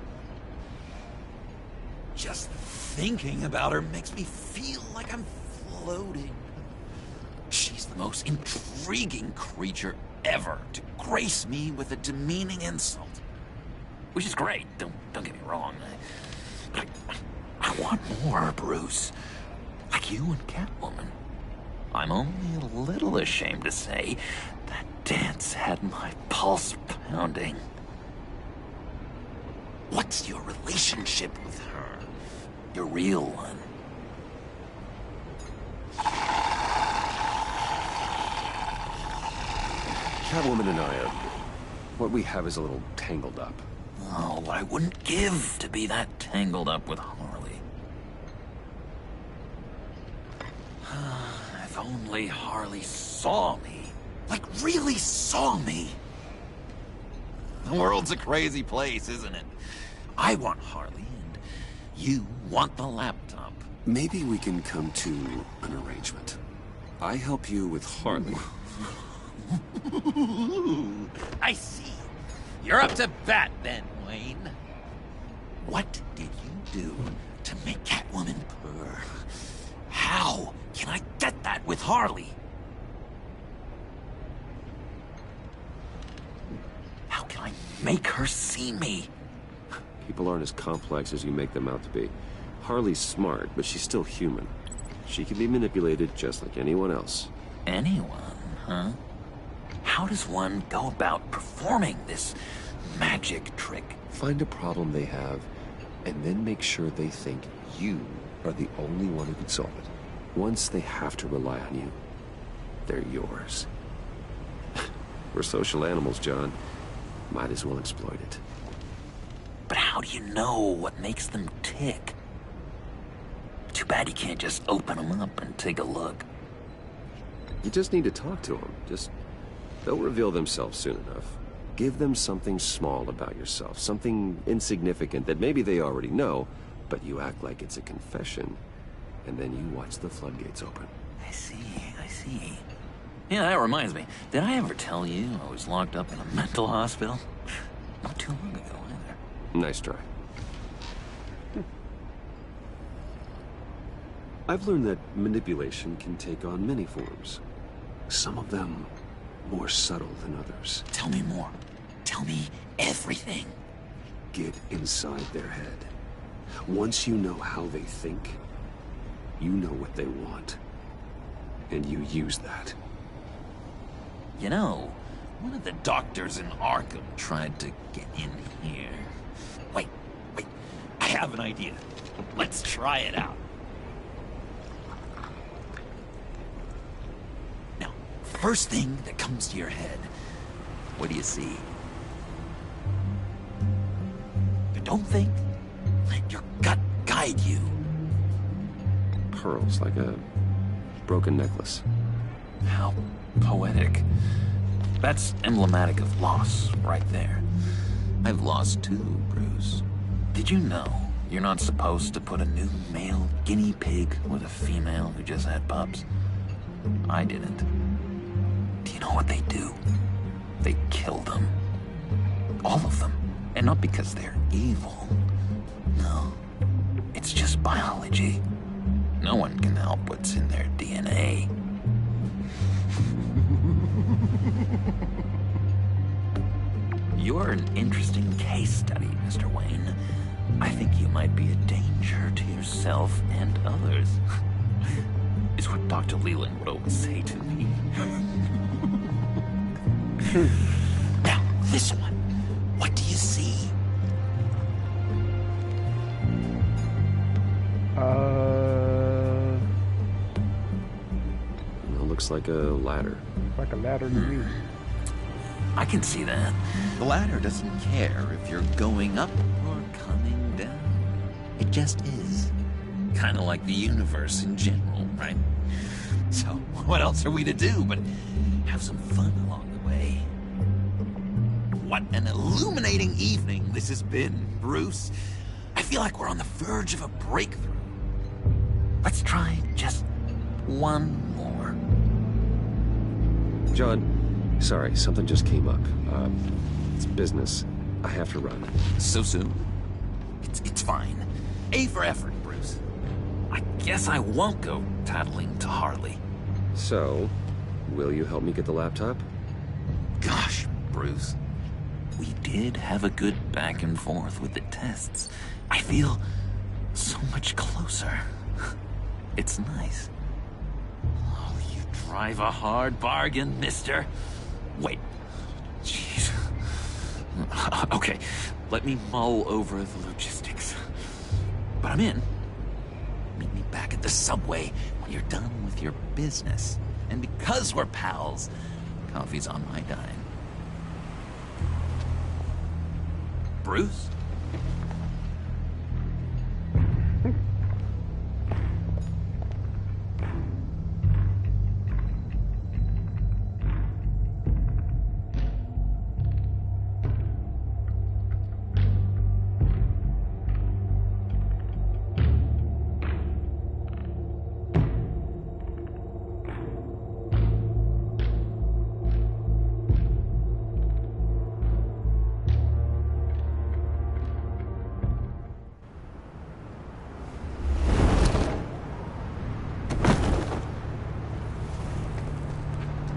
Just thinking about her makes me feel like I'm floating. She's the most intriguing creature ever to grace me with a demeaning insult. Which is great, don't get me wrong. But I want more, Bruce. Like you and Catwoman. I'm only a little ashamed to say that dance had my pulse pounding. What's your relationship with her? Your real one? Catwoman and I are... what we have is a little tangled up. Oh, what I wouldn't give to be that tangled up with Harley. If only Harley saw me. Like, really saw me. The world's a crazy place, isn't it? I want Harley, and you want the laptop. Maybe we can come to an arrangement. I help you with Harley. I see. You're up to bat then, Wayne. What did you do to make Catwoman purr? How can I get that with Harley? How can I make her see me? People aren't as complex as you make them out to be. Harley's smart, but she's still human. She can be manipulated just like anyone else. Anyone, huh? How does one go about performing this magic trick? Find a problem they have, and then make sure they think you are the only one who can solve it. Once they have to rely on you, they're yours. We're social animals, John. Might as well exploit it. But how do you know what makes them tick? Too bad you can't just open them up and take a look. You just need to talk to them. They'll reveal themselves soon enough. Give them something small about yourself, something insignificant that maybe they already know, but you act like it's a confession, and then you watch the floodgates open. I see. Yeah, that reminds me. Did I ever tell you I was locked up in a mental hospital? Not too long ago, either. Nice try. I've learned that manipulation can take on many forms. Some of them more subtle than others. Tell me more. Tell me everything. Get inside their head. Once you know how they think, you know what they want. And you use that. You know, one of the doctors in Arkham tried to get in here. Wait. I have an idea. Let's try it out. Now, first thing that comes to your head, what do you see? But don't think. Let your gut guide you. Pearls, like a broken necklace. How poetic. That's emblematic of loss, right there. I've lost too, Bruce. Did you know you're not supposed to put a new male guinea pig with a female who just had pups? I didn't. Do you know what they do? They kill them. All of them. And not because they're evil. No. It's just biology. No one can help what's in their DNA. You're an interesting case study, Mr. Wayne. I think you might be a danger to yourself and others. Is what Dr. Leland would always say to me. Now, this one. What do you see? It looks like a ladder. Like a ladder to me. I can see that. The ladder doesn't care if you're going up or coming down. It just is. Kind of like the universe in general, right? So, what else are we to do but have some fun along the way? What an illuminating evening this has been, Bruce. I feel like we're on the verge of a breakthrough. Let's try just one more. John, sorry, something just came up. It's business. I have to run. So soon? It's fine. A for effort, Bruce. I guess I won't go tattling to Harley. So, will you help me get the laptop? Gosh, Bruce. We did have a good back and forth with the tests. I feel so much closer. It's nice. Oh, you drive a hard bargain, mister. Wait. Jeez. Okay, let me mull over the logistics. But I'm in. Meet me back at the subway when you're done with your business. And because we're pals, coffee's on my dime. Bruce?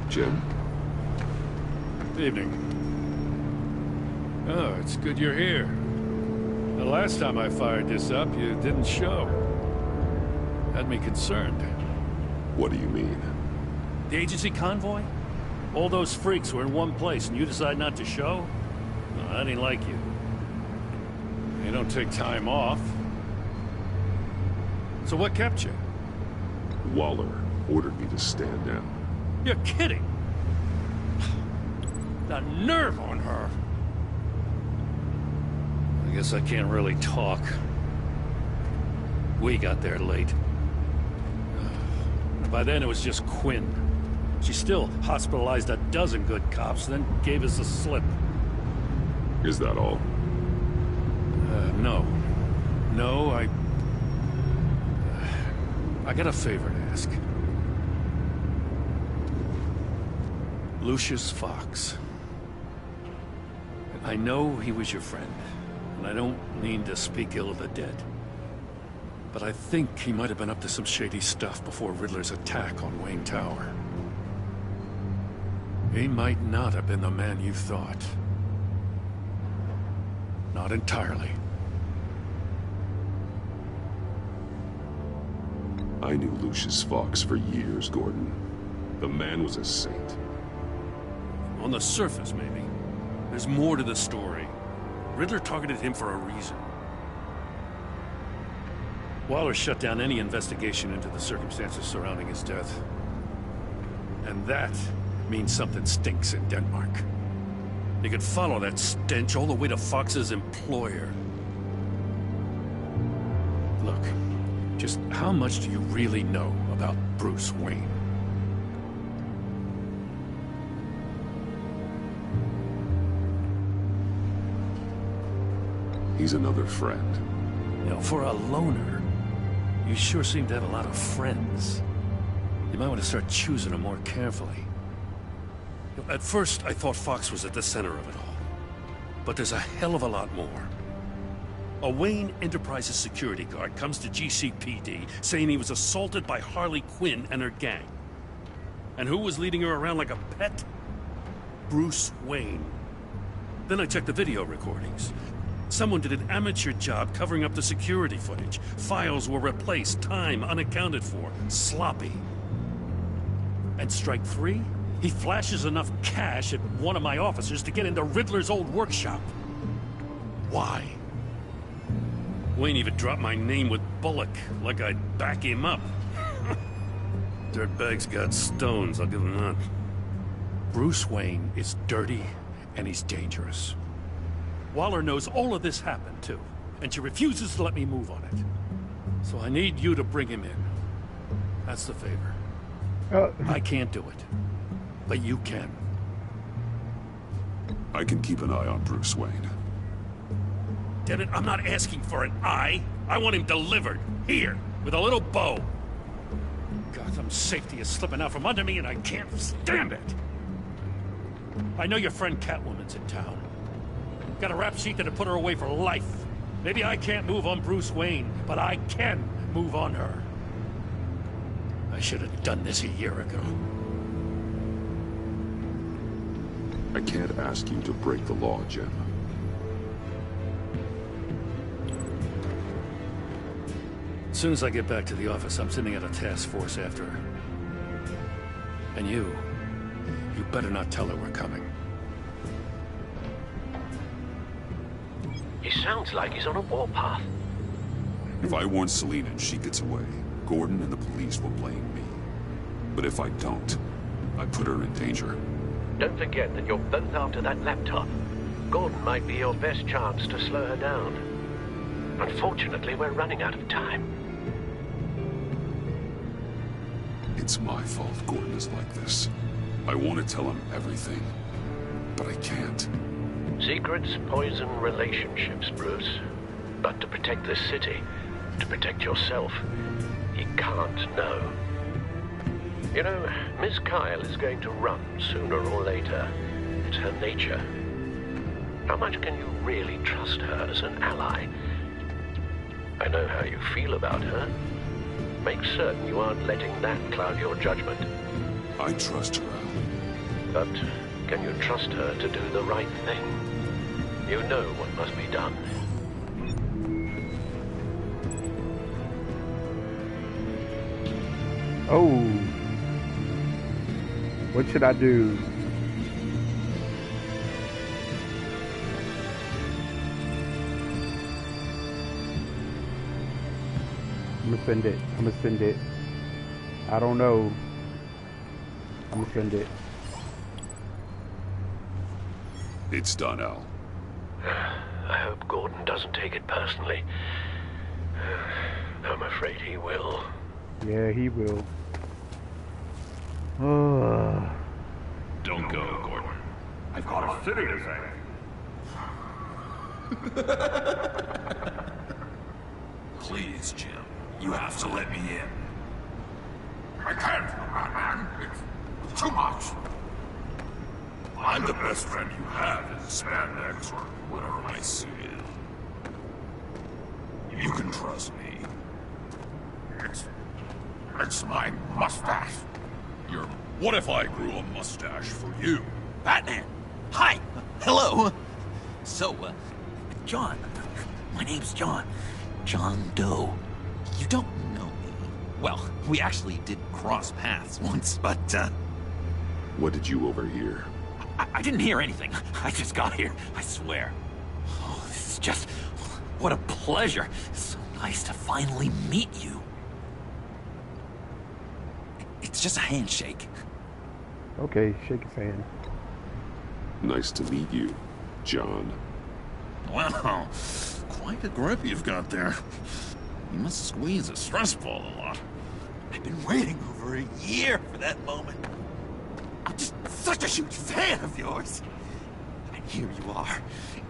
Jim? Evening. Oh, it's good you're here. The last time I fired this up, you didn't show. Had me concerned. What do you mean? The agency convoy? All those freaks were in one place and you decide not to show? No, I didn't like you. You don't take time off. So what kept you? Waller ordered me to stand down. You're kidding! The nerve on her! I guess I can't really talk. We got there late. By then it was just Quinn. She still hospitalized a dozen good cops, then gave us the slip. Is that all? No. No, I got a favor to ask. Lucius Fox. I know he was your friend, and I don't mean to speak ill of the dead. But I think he might have been up to some shady stuff before Riddler's attack on Wayne Tower. He might not have been the man you thought. Not entirely. I knew Lucius Fox for years, Gordon. The man was a saint. On the surface, maybe. There's more to the story. Riddler targeted him for a reason. Waller shut down any investigation into the circumstances surrounding his death. And that means something stinks in Denmark. You could follow that stench all the way to Fox's employer. Look, just how much do you really know about Bruce Wayne? He's another friend. You know, for a loner, you sure seem to have a lot of friends. You might want to start choosing them more carefully. At first, I thought Fox was at the center of it all. But there's a hell of a lot more. A Wayne Enterprises security guard comes to GCPD saying he was assaulted by Harley Quinn and her gang. And who was leading her around like a pet? Bruce Wayne. Then I checked the video recordings. Someone did an amateur job covering up the security footage. Files were replaced, time unaccounted for, sloppy. And strike three? He flashes enough cash at one of my officers to get into Riddler's old workshop. Why? Wayne even dropped my name with Bullock, like I'd back him up. Dirtbag's got stones, I'll give him that. Bruce Wayne is dirty, and he's dangerous. Waller knows all of this happened, too, and she refuses to let me move on it. So I need you to bring him in. That's the favor. I can't do it, but you can. I can keep an eye on Bruce Wayne. Damn it, I'm not asking for an eye. I want him delivered, here, with a little bow. Gotham's safety is slipping out from under me, and I can't stand it. I know your friend Catwoman's in town. Got a rap sheet that'll put her away for life. Maybe I can't move on Bruce Wayne, but I can move on her. I should have done this a year ago. I can't ask you to break the law, Jim. As soon as I get back to the office, I'm sending out a task force after her. And you better not tell her we're coming. He sounds like he's on a warpath. If I warn Selina and she gets away, Gordon and the police will blame me. But if I don't, I put her in danger. Don't forget that you're both after that laptop. Gordon might be your best chance to slow her down. Unfortunately, we're running out of time. It's my fault Gordon is like this. I want to tell him everything, but I can't. Secrets poison relationships, Bruce. But to protect this city, to protect yourself, he can't know. You know, Miss Kyle is going to run sooner or later. It's her nature. How much can you really trust her as an ally? I know how you feel about her. Make certain you aren't letting that cloud your judgment. I trust her, Al. But can you trust her to do the right thing? You know what must be done. Oh. What should I do? I'm gonna send it. I'm gonna send it. I don't know. I'm gonna send it. It's done, Al. I hope Gordon doesn't take it personally. I'm afraid he will. Yeah, he will. Don't go, Gordon. I've got a city to save. Please, Jim. You have to let me in. I can't, Batman. It's too much. I'm the best friend you have in spandex or whatever my suit is. You can trust me. It's my mustache. What if I grew a mustache for you? Batman! Hi! Hello! So, John. My name's John. John Doe. You don't know me. Well, we actually did cross paths once, but, What did you overhear? I didn't hear anything. I just got here, I swear. Oh, this is just... what a pleasure. It's so nice to finally meet you. It's just a handshake. Okay, shake his hand. Nice to meet you, John. Wow, quite a grip you've got there. You must squeeze a stress ball a lot. I've been waiting over a year for that moment. I'm just such a huge fan of yours. And here you are,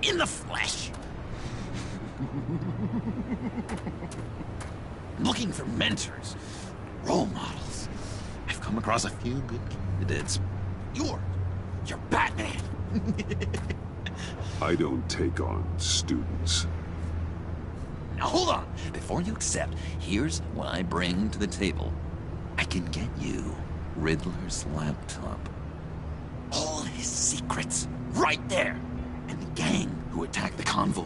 in the flesh. Looking for mentors, role models. I've come across a few good candidates. You're Batman. I don't take on students. Now hold on. Before you accept, here's what I bring to the table. I can get you Riddler's laptop. All his secrets, right there. And the gang who attacked the convoy,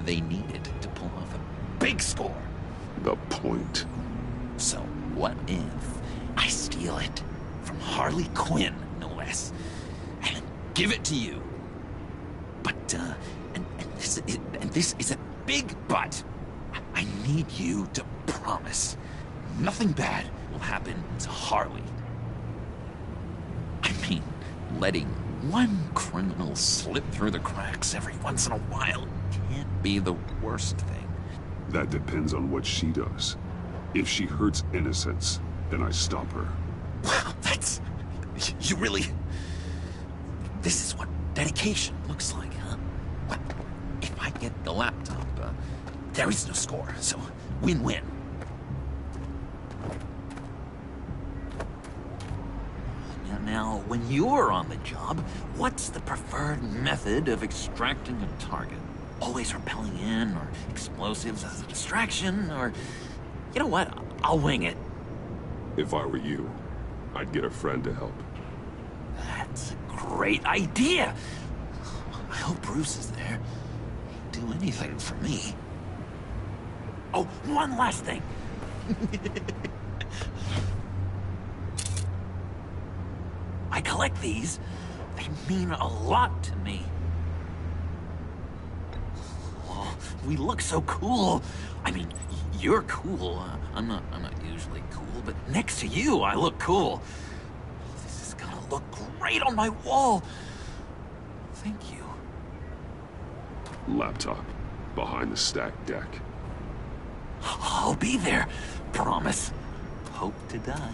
they needed to pull off a big score. The point. So what if I steal it from Harley Quinn, no less, and give it to you? But, and this is a big but. I need you to promise nothing bad will happen to Harley. I mean, letting one criminal slip through the cracks every once in a while can't be the worst thing. That depends on what she does. If she hurts innocents, then I stop her. Wow, that's... You really... This is what dedication looks like, huh? Well, if I get the laptop, there is no score, so win-win. Now, when you're on the job, what's the preferred method of extracting a target? Always rappelling in, or explosives as a distraction, or... You know what? I'll wing it. If I were you, I'd get a friend to help. That's a great idea! I hope Bruce is there. He'd do anything for me. Oh, one last thing! I collect these. They mean a lot to me. Oh, we look so cool. I mean, you're cool. I'm not usually cool, but next to you, I look cool. This is gonna look great on my wall. Thank you. Laptop. Behind the stacked deck. I'll be there. Promise. Hope to die.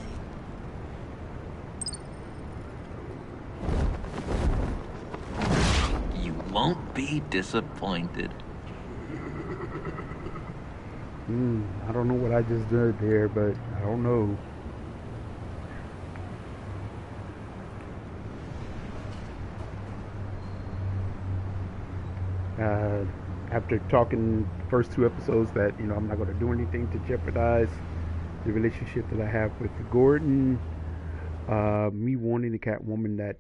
You won't be disappointed. I don't know what I just did there, but I don't know. After talking the first 2 episodes that, I'm not going to do anything to jeopardize the relationship that I have with Gordon, me warning the Catwoman that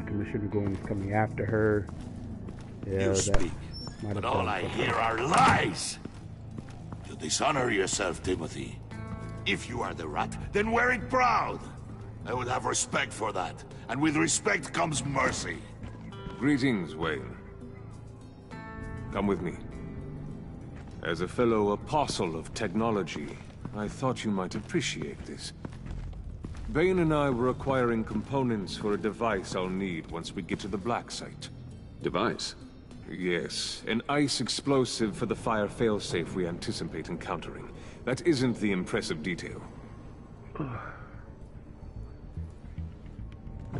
Commissioner Gordon is coming after her. You speak, but all I hear are lies! You dishonor yourself, Timothy. If you are the rat, then wear it proud! I would have respect for that, and with respect comes mercy. Greetings, Wayne. Come with me. As a fellow apostle of technology, I thought you might appreciate this. Bane and I were acquiring components for a device I'll need once we get to the Black Site. Device? Yes, an ice explosive for the fire failsafe we anticipate encountering. That isn't the impressive detail.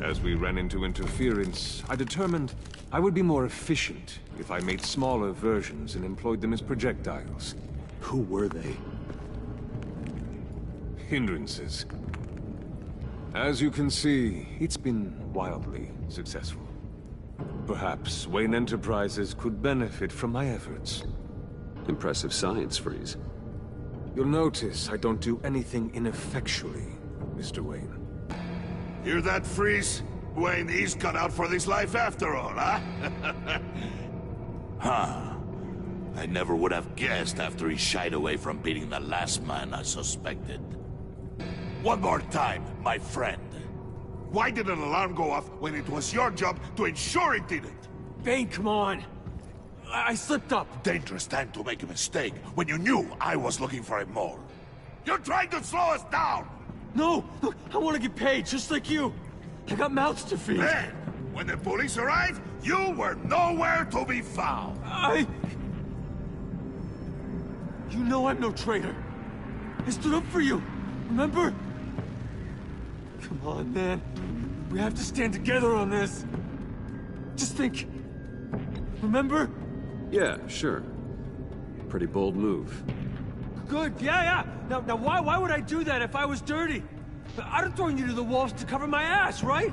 As we ran into interference, I determined I would be more efficient if I made smaller versions and employed them as projectiles. Who were they? Hindrances. As you can see, it's been wildly successful. Perhaps Wayne Enterprises could benefit from my efforts. Impressive science, Freeze. You'll notice I don't do anything ineffectually, Mr. Wayne. Hear that, Freeze? Wayne, he's cut out for this life after all, huh? Huh. I never would have guessed after he shied away from beating the last man I suspected. One more time, my friend. Why did an alarm go off when it was your job to ensure it didn't? Bane, come on! I slipped up! Dangerous time to make a mistake when you knew I was looking for him more. You're trying to slow us down! No! Look, I want to get paid, just like you! I got mouths to feed! Then, when the police arrived, you were nowhere to be found! You know I'm no traitor! I stood up for you, remember? Come on, man. We have to stand together on this. Just think. Remember? Yeah, sure. Pretty bold move. Good, yeah. Now why would I do that if I was dirty? I'd have thrown you to the wolves to cover my ass, right?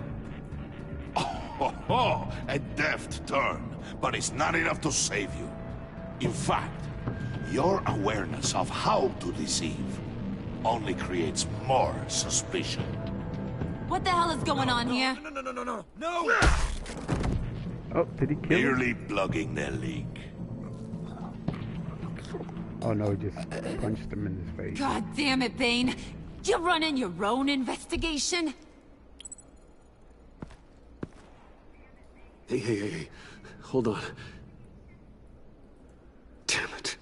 Oh, a deft turn, but it's not enough to save you. In fact, your awareness of how to deceive only creates more suspicion. What the hell is going on here? No! Oh, did he kill him? Merely plugging the leak. Oh no, he just punched him in his face. God damn it, Bane. You're running your own investigation? Hey. Hold on. Damn it.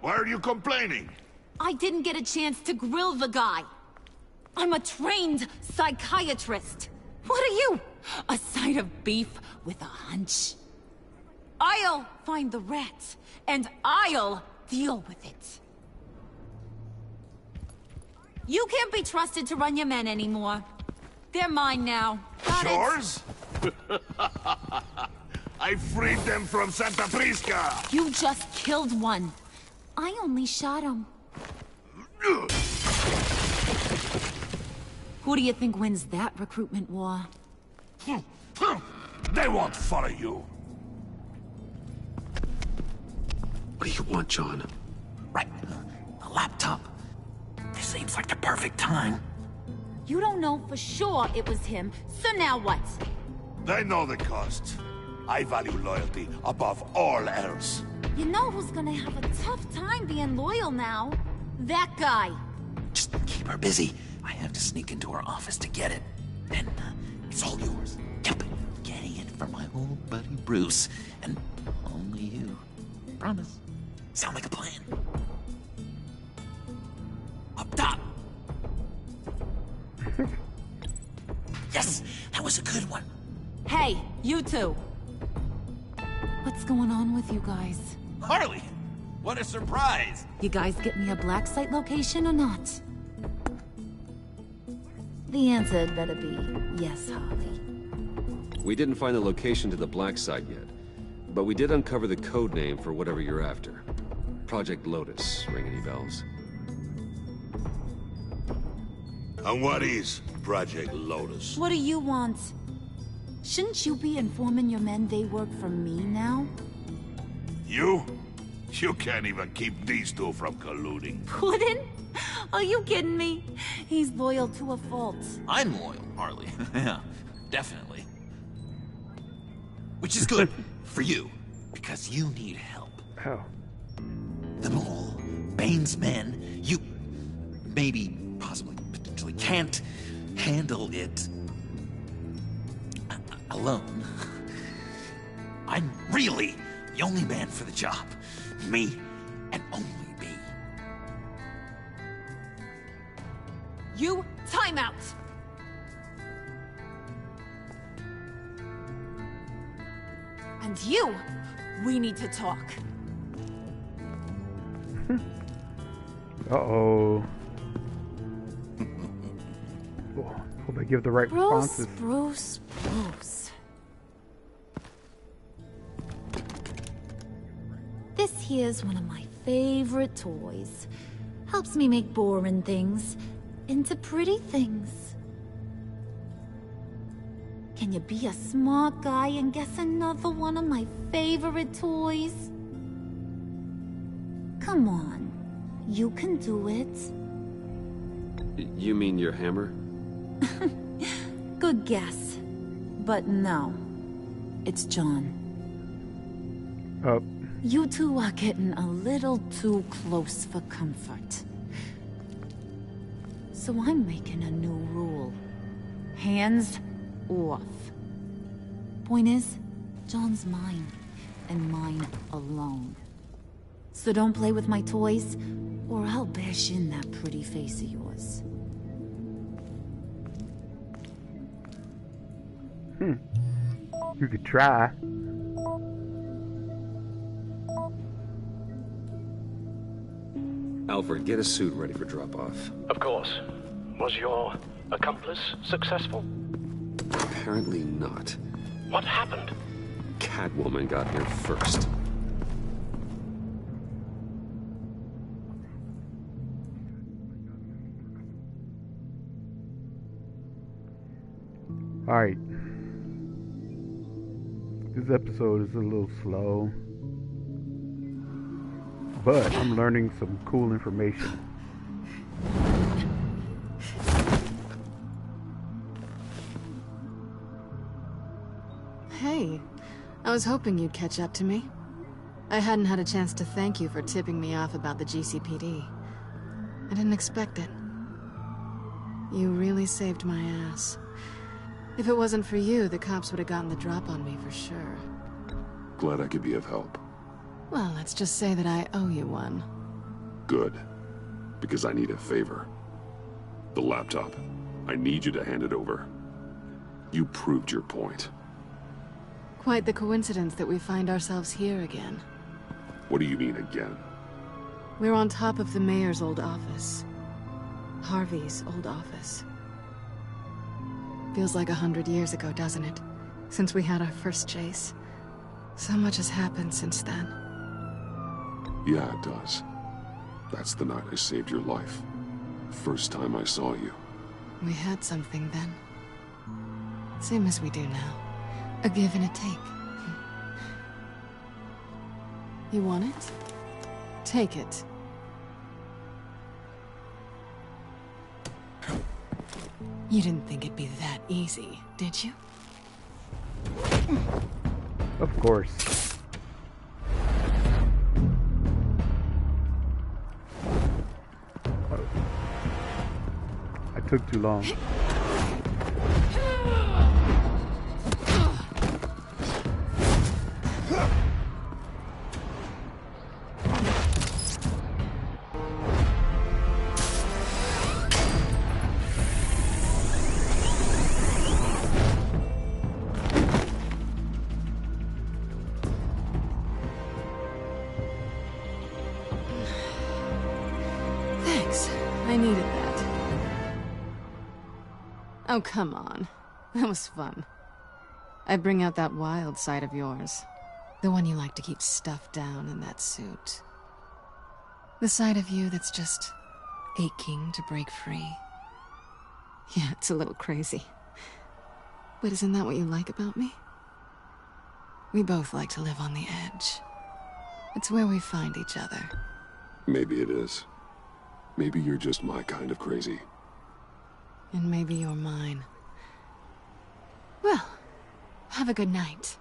Why are you complaining? I didn't get a chance to grill the guy. I'm a trained psychiatrist. What are you? A side of beef with a hunch? I'll find the rat, and I'll deal with it. You can't be trusted to run your men anymore. They're mine now. Got it? Yours? I freed them from Santa Prisca! You just killed one. I only shot him. Who do you think wins that recruitment war? They won't follow you. What do you want, John? Right. A laptop. This seems like the perfect time. You don't know for sure it was him, so now what? They know the cost. I value loyalty above all else. You know who's gonna have a tough time being loyal now? That guy. Just keep her busy. I have to sneak into her office to get it. Then it's all yours. Yep. Getting it from my old buddy Bruce. And only you. Promise. Sound like a plan? Up top. Yes, that was a good one. Hey, you two. What's going on with you guys? Harley! What a surprise! You guys get me a black site location or not? The answer had better be yes, Harley. We didn't find the location to the black site yet, but we did uncover the code name for whatever you're after. Project Lotus. Ring any bells? And what is Project Lotus? What do you want? Shouldn't you be informing your men they work for me now? You? You can't even keep these two from colluding. Puddin'? Are you kidding me? He's loyal to a fault. I'm loyal, Harley. Yeah, definitely. Which is good for you, because you need help. How? The mole, Bane's men, you maybe, possibly, potentially can't handle it alone. I'm really the only man for the job. Me, and only me. You, time out! And you, we need to talk. Uh-oh. Hope I give the right responses. Bruce. This here's one of my favorite toys. Helps me make boring things into pretty things. Can you be a smart guy and guess another one of my favorite toys? Come on, you can do it. You mean your hammer? Good guess. But no, it's John. You two are getting a little too close for comfort. So I'm making a new rule. Hands off. Point is, John's mine, and mine alone. So don't play with my toys, or I'll bash in that pretty face of yours. You could try. Alfred, get a suit ready for drop-off. Of course. Was your accomplice successful? Apparently not. What happened? Catwoman got here first. Alright. This episode is a little slow, but I'm learning some cool information. Hey, I was hoping you'd catch up to me. I hadn't had a chance to thank you for tipping me off about the GCPD. I didn't expect it. You really saved my ass. If it wasn't for you, the cops would have gotten the drop on me for sure. Glad I could be of help. Well, let's just say that I owe you one. Good. Because I need a favor. The laptop. I need you to hand it over. You proved your point. Quite the coincidence that we find ourselves here again. What do you mean again? We're on top of the mayor's old office. Harvey's old office. Feels like 100 years ago, doesn't it? Since we had our first chase. So much has happened since then. Yeah, it does. That's the night I saved your life. First time I saw you. We had something then. Same as we do now. A give and a take. You want it? Take it. You didn't think it'd be that easy, did you? Of course. Oh. I took too long. Oh, come on. That was fun. I bring out that wild side of yours. The one you like to keep stuffed down in that suit. The side of you that's just aching to break free. Yeah, it's a little crazy. But isn't that what you like about me? We both like to live on the edge. It's where we find each other. Maybe it is. Maybe you're just my kind of crazy. And maybe you're mine. Well, have a good night.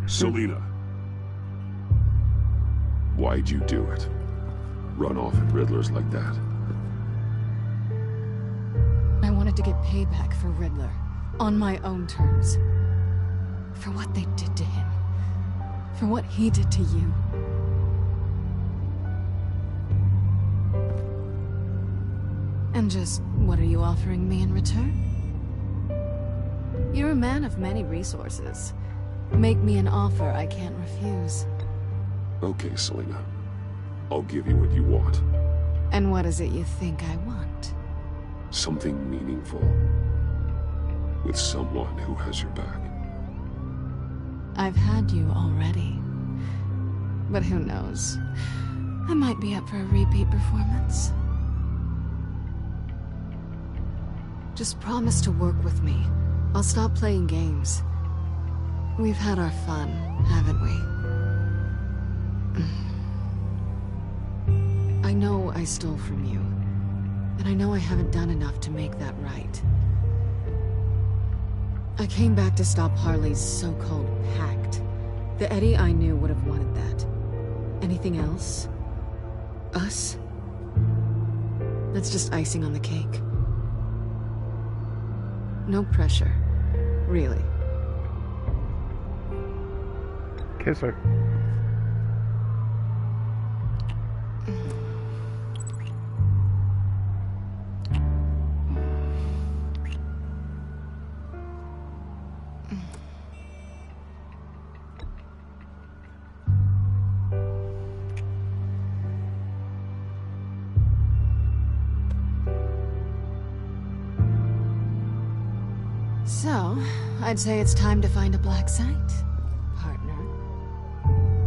Selina. Why'd you do it? Run off at Riddlers like that? I wanted to get payback for Riddler. On my own terms. For what they did to him. For what he did to you. And just, what are you offering me in return? You're a man of many resources. Make me an offer I can't refuse. Okay, Selina. I'll give you what you want. And what is it you think I want? Something meaningful. With someone who has your back. I've had you already. But who knows? I might be up for a repeat performance. Just promise to work with me. I'll stop playing games. We've had our fun, haven't we? I know I stole from you. And I know I haven't done enough to make that right. I came back to stop Harley's so-called pact. The Eddie I knew would have wanted that. Anything else? Us? That's just icing on the cake. No pressure. Really. Kiss her. So, I'd say it's time to find a black site, partner.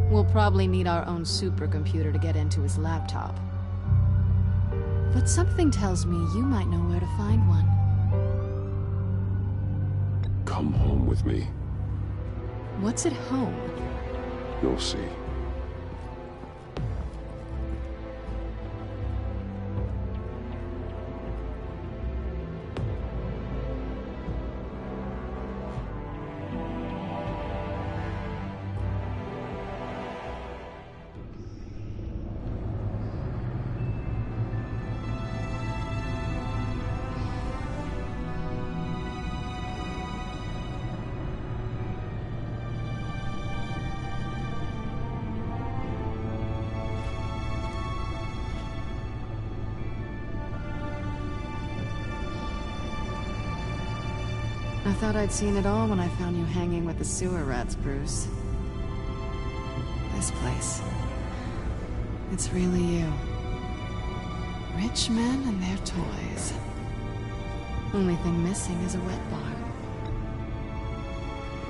We'll probably need our own supercomputer to get into his laptop. But something tells me you might know where to find one. Come home with me. What's at home? You'll see. I thought I'd seen it all when I found you hanging with the sewer rats, Bruce. This place. It's really you. Rich men and their toys. Only thing missing is a wet bar.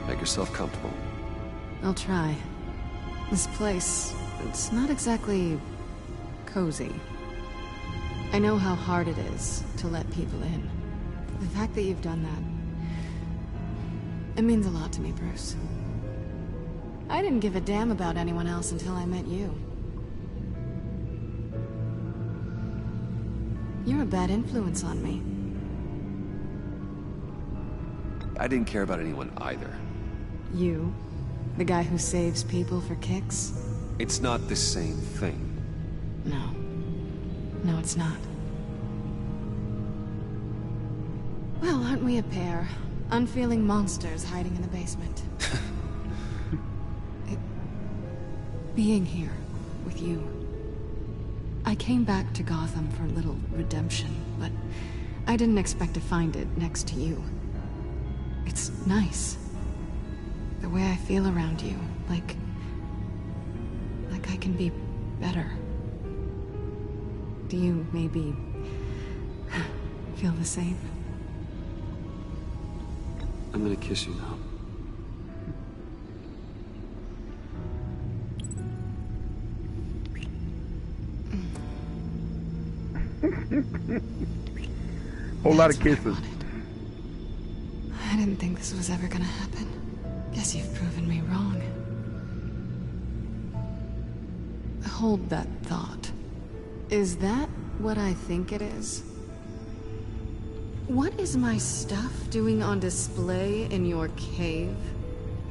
Make yourself comfortable. I'll try. This place, it's not exactly cozy. I know how hard it is to let people in. The fact that you've done that, it means a lot to me, Bruce. I didn't give a damn about anyone else until I met you. You're a bad influence on me. I didn't care about anyone either. You? The guy who saves people for kicks? It's not the same thing. No. No, it's not. Well, aren't we a pair? Unfeeling monsters hiding in the basement. Being here with you. I came back to Gotham for a little redemption, but I didn't expect to find it next to you. It's nice. The way I feel around you, like I can be better. Do you maybe feel the same? I'm gonna kiss you now. Whole lot of kisses. I didn't think this was ever gonna happen. Guess you've proven me wrong. Hold that thought. Is that what I think it is? What is my stuff doing on display in your cave?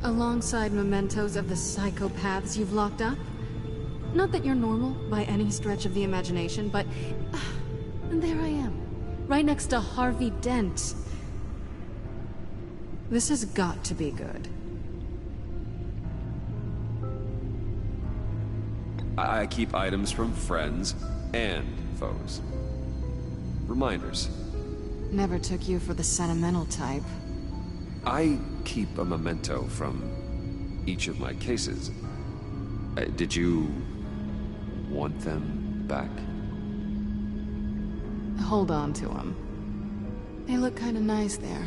Alongside mementos of the psychopaths you've locked up? Not that you're normal by any stretch of the imagination, but... and there I am, right next to Harvey Dent. This has got to be good. I keep items from friends and foes. Reminders. Never took you for the sentimental type. I keep a memento from each of my cases. Did you want them back? Hold on to them. They look kind of nice there.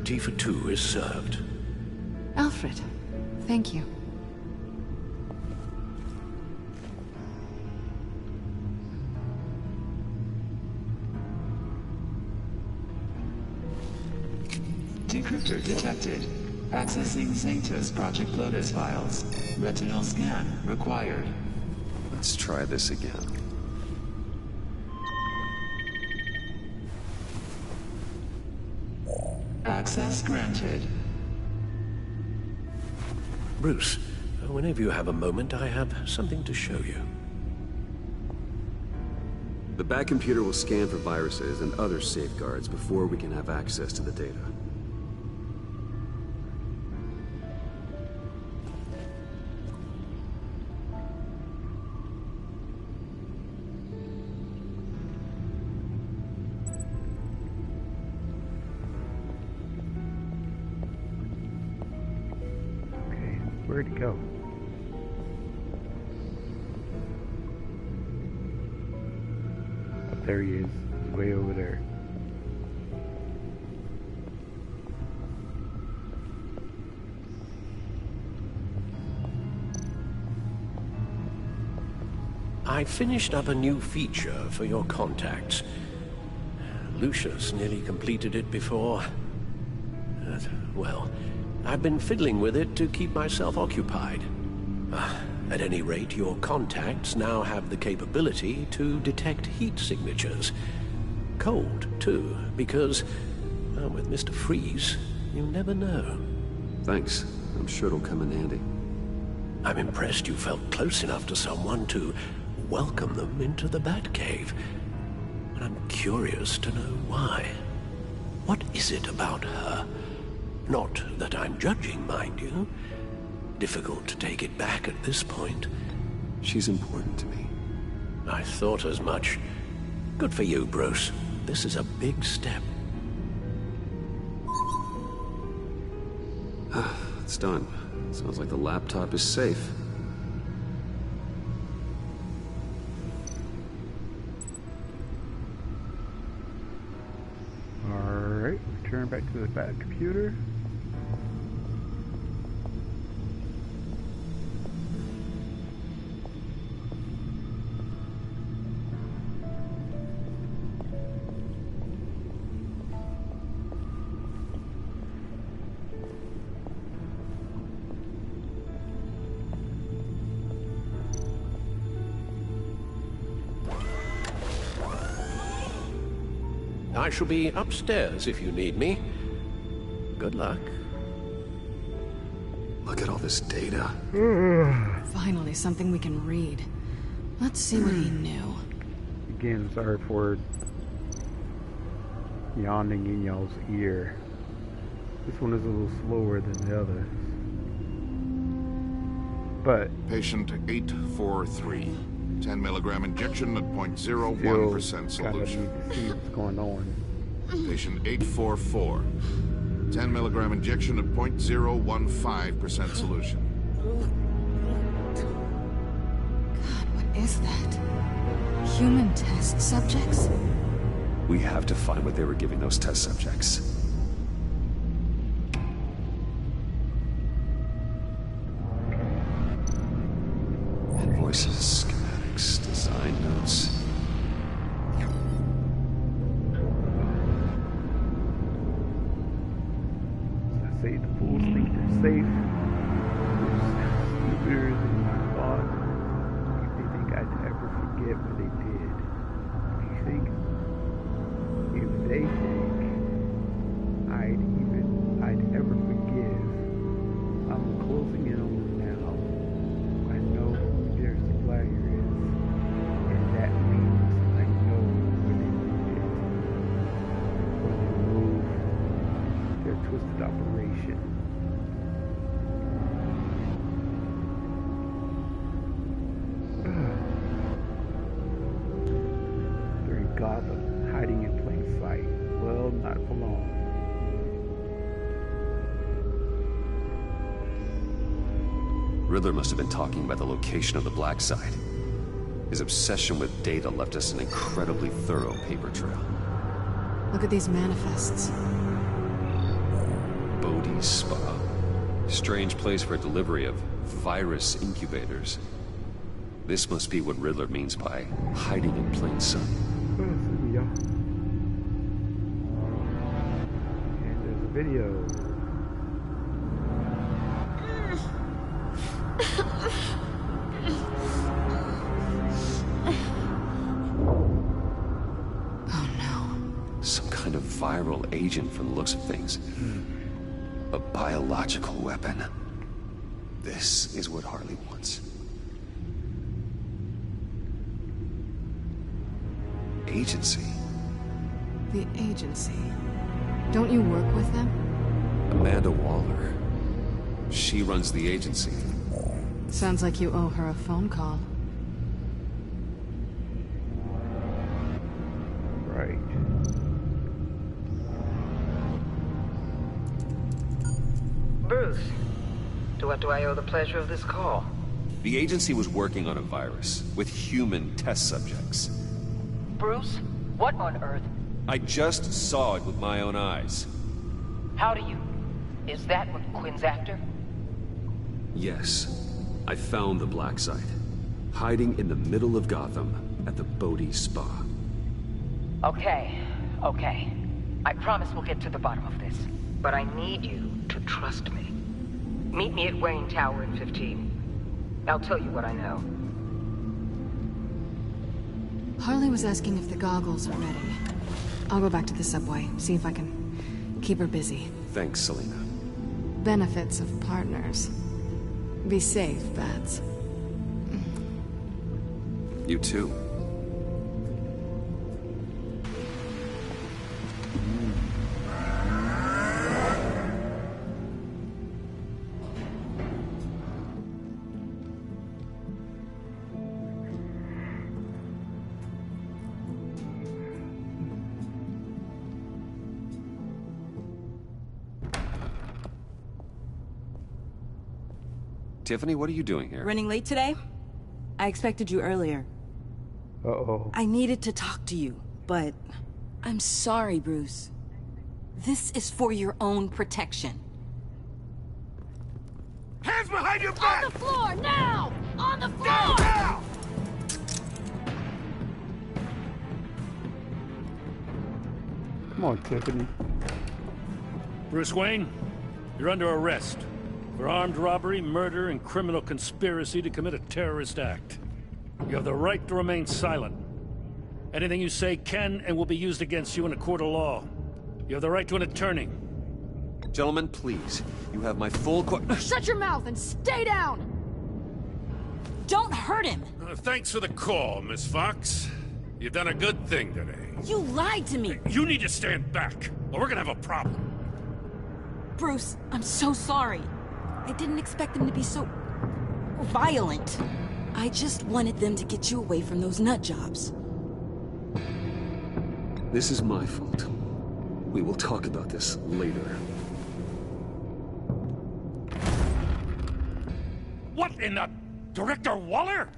Tea for two is served. Alfred, thank you. Decryptor detected. Accessing Sanctus Project Lotus files. Retinal scan required. Let's try this again. Access granted. Bruce, whenever you have a moment, I have something to show you. The back computer will scan for viruses and other safeguards before we can have access to the data. Where'd he go? Oh, there he is. He's way over there. I finished up a new feature for your contacts. Lucius nearly completed it before. Well, I've been fiddling with it to keep myself occupied. At any rate, your contacts now have the capability to detect heat signatures. Cold, too, because, with Mr. Freeze, you never know. Thanks. I'm sure it'll come in handy. I'm impressed you felt close enough to someone to welcome them into the Batcave. But I'm curious to know why. What is it about her? Not that I'm judging, mind you. Difficult to take it back at this point. She's important to me. I thought as much. Good for you, Bruce. This is a big step. It's done. Sounds like the laptop is safe. Alright, return back to the Bat computer. I shall be upstairs if you need me. Good luck. Look at all this data. Finally, something we can read. Let's see what he knew. Again, sorry for yawning in y'all's ear. This one is a little slower than the others. But patient 843. 10 milligram injection at 0.01% solution. Need to see what's going on. Patient 844. 10 milligram injection at 0.015% solution. God, what is that? Human test subjects? We have to find what they were giving those test subjects. Invoices, schematics, design notes. I say the fools think they're safe. They're stupider than I thought. They think I'd ever forget what they did. You think? If they think I'd ever forgive, I'm closing in on them now. I know who their supplier is, and that means I know where they moved it, where they moved their twisted operation. They're in Gotham, hiding in plain sight. Well, not for long. Riddler must have been talking about the location of the black site. His obsession with data left us an incredibly thorough paper trail. Look at these manifests. Bodhi's Spa. Strange place for a delivery of virus incubators. This must be what Riddler means by hiding in plain sight. And there's a video. Some kind of viral agent from the looks of things. A biological weapon. This is what Harley wants. Agency. The agency. Don't you work with them? Amanda Waller. She runs the agency. Sounds like you owe her a phone call. Right. Bruce, To what do I owe the pleasure of this call? The agency was working on a virus with human test subjects. Bruce? What on earth? I just saw it with my own eyes. How do you... Is that what Quinn's after? Yes. I found the black site. Hiding in the middle of Gotham at the Bodhi Spa. Okay. I promise we'll get to the bottom of this. But I need you to trust me. Meet me at Wayne Tower in 15. I'll tell you what I know. Harley was asking if the goggles are ready. I'll go back to the subway, see if I can keep her busy. Thanks, Selena. Benefits of partners. Be safe, Bats. You too. Tiffany, what are you doing here? Running late today? I expected you earlier. Uh-oh. I needed to talk to you, but I'm sorry, Bruce. This is for your own protection. Hands behind your back! On the floor, now! On the floor! Down, now! Come on, Tiffany. Bruce Wayne, you're under arrest for armed robbery, murder, and criminal conspiracy to commit a terrorist act. You have the right to remain silent. Anything you say can and will be used against you in a court of law. You have the right to an attorney. Gentlemen, please. You have my full Shut your mouth and stay down! Don't hurt him! Thanks for the call, Miss Fox. You've done a good thing today. You lied to me! You need to stand back, or we're gonna have a problem. Bruce, I'm so sorry. I didn't expect them to be so... violent. I just wanted them to get you away from those nut jobs. This is my fault. We will talk about this later. What in the... Director Waller?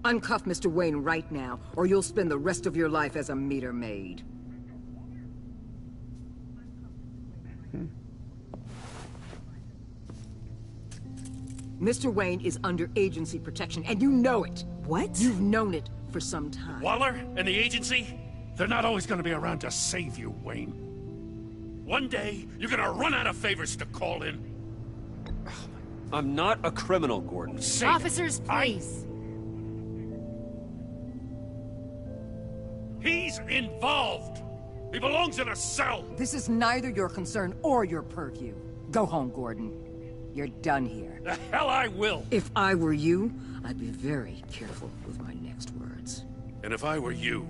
Uncuff Mr. Wayne right now, or you'll spend the rest of your life as a meter maid. Mr. Wayne is under agency protection, and you know it. What? You've known it for some time. Waller and the agency? They're not always gonna be around to save you, Wayne. One day, you're gonna run out of favors to call in. I'm not a criminal, Gordon. Officers, please. He's involved. He belongs in a cell. This is neither your concern or your purview. Go home, Gordon. You're done here. The hell I will. If I were you, I'd be very careful with my next words. And if I were you,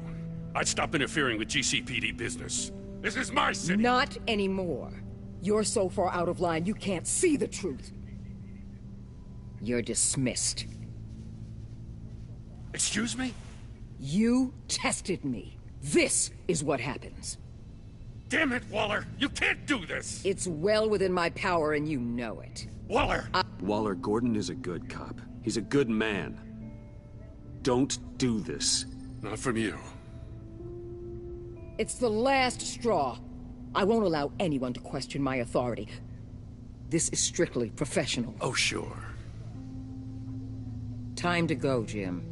I'd stop interfering with GCPD business. This is my city. Not anymore. You're so far out of line, you can't see the truth. You're dismissed. Excuse me? You tested me. This is what happens. Damn it, Waller! You can't do this! It's well within my power and you know it. Waller! Waller, Gordon is a good cop. He's a good man. Don't do this. Not from you. It's the last straw. I won't allow anyone to question my authority. This is strictly professional. Oh, sure. Time to go, Jim.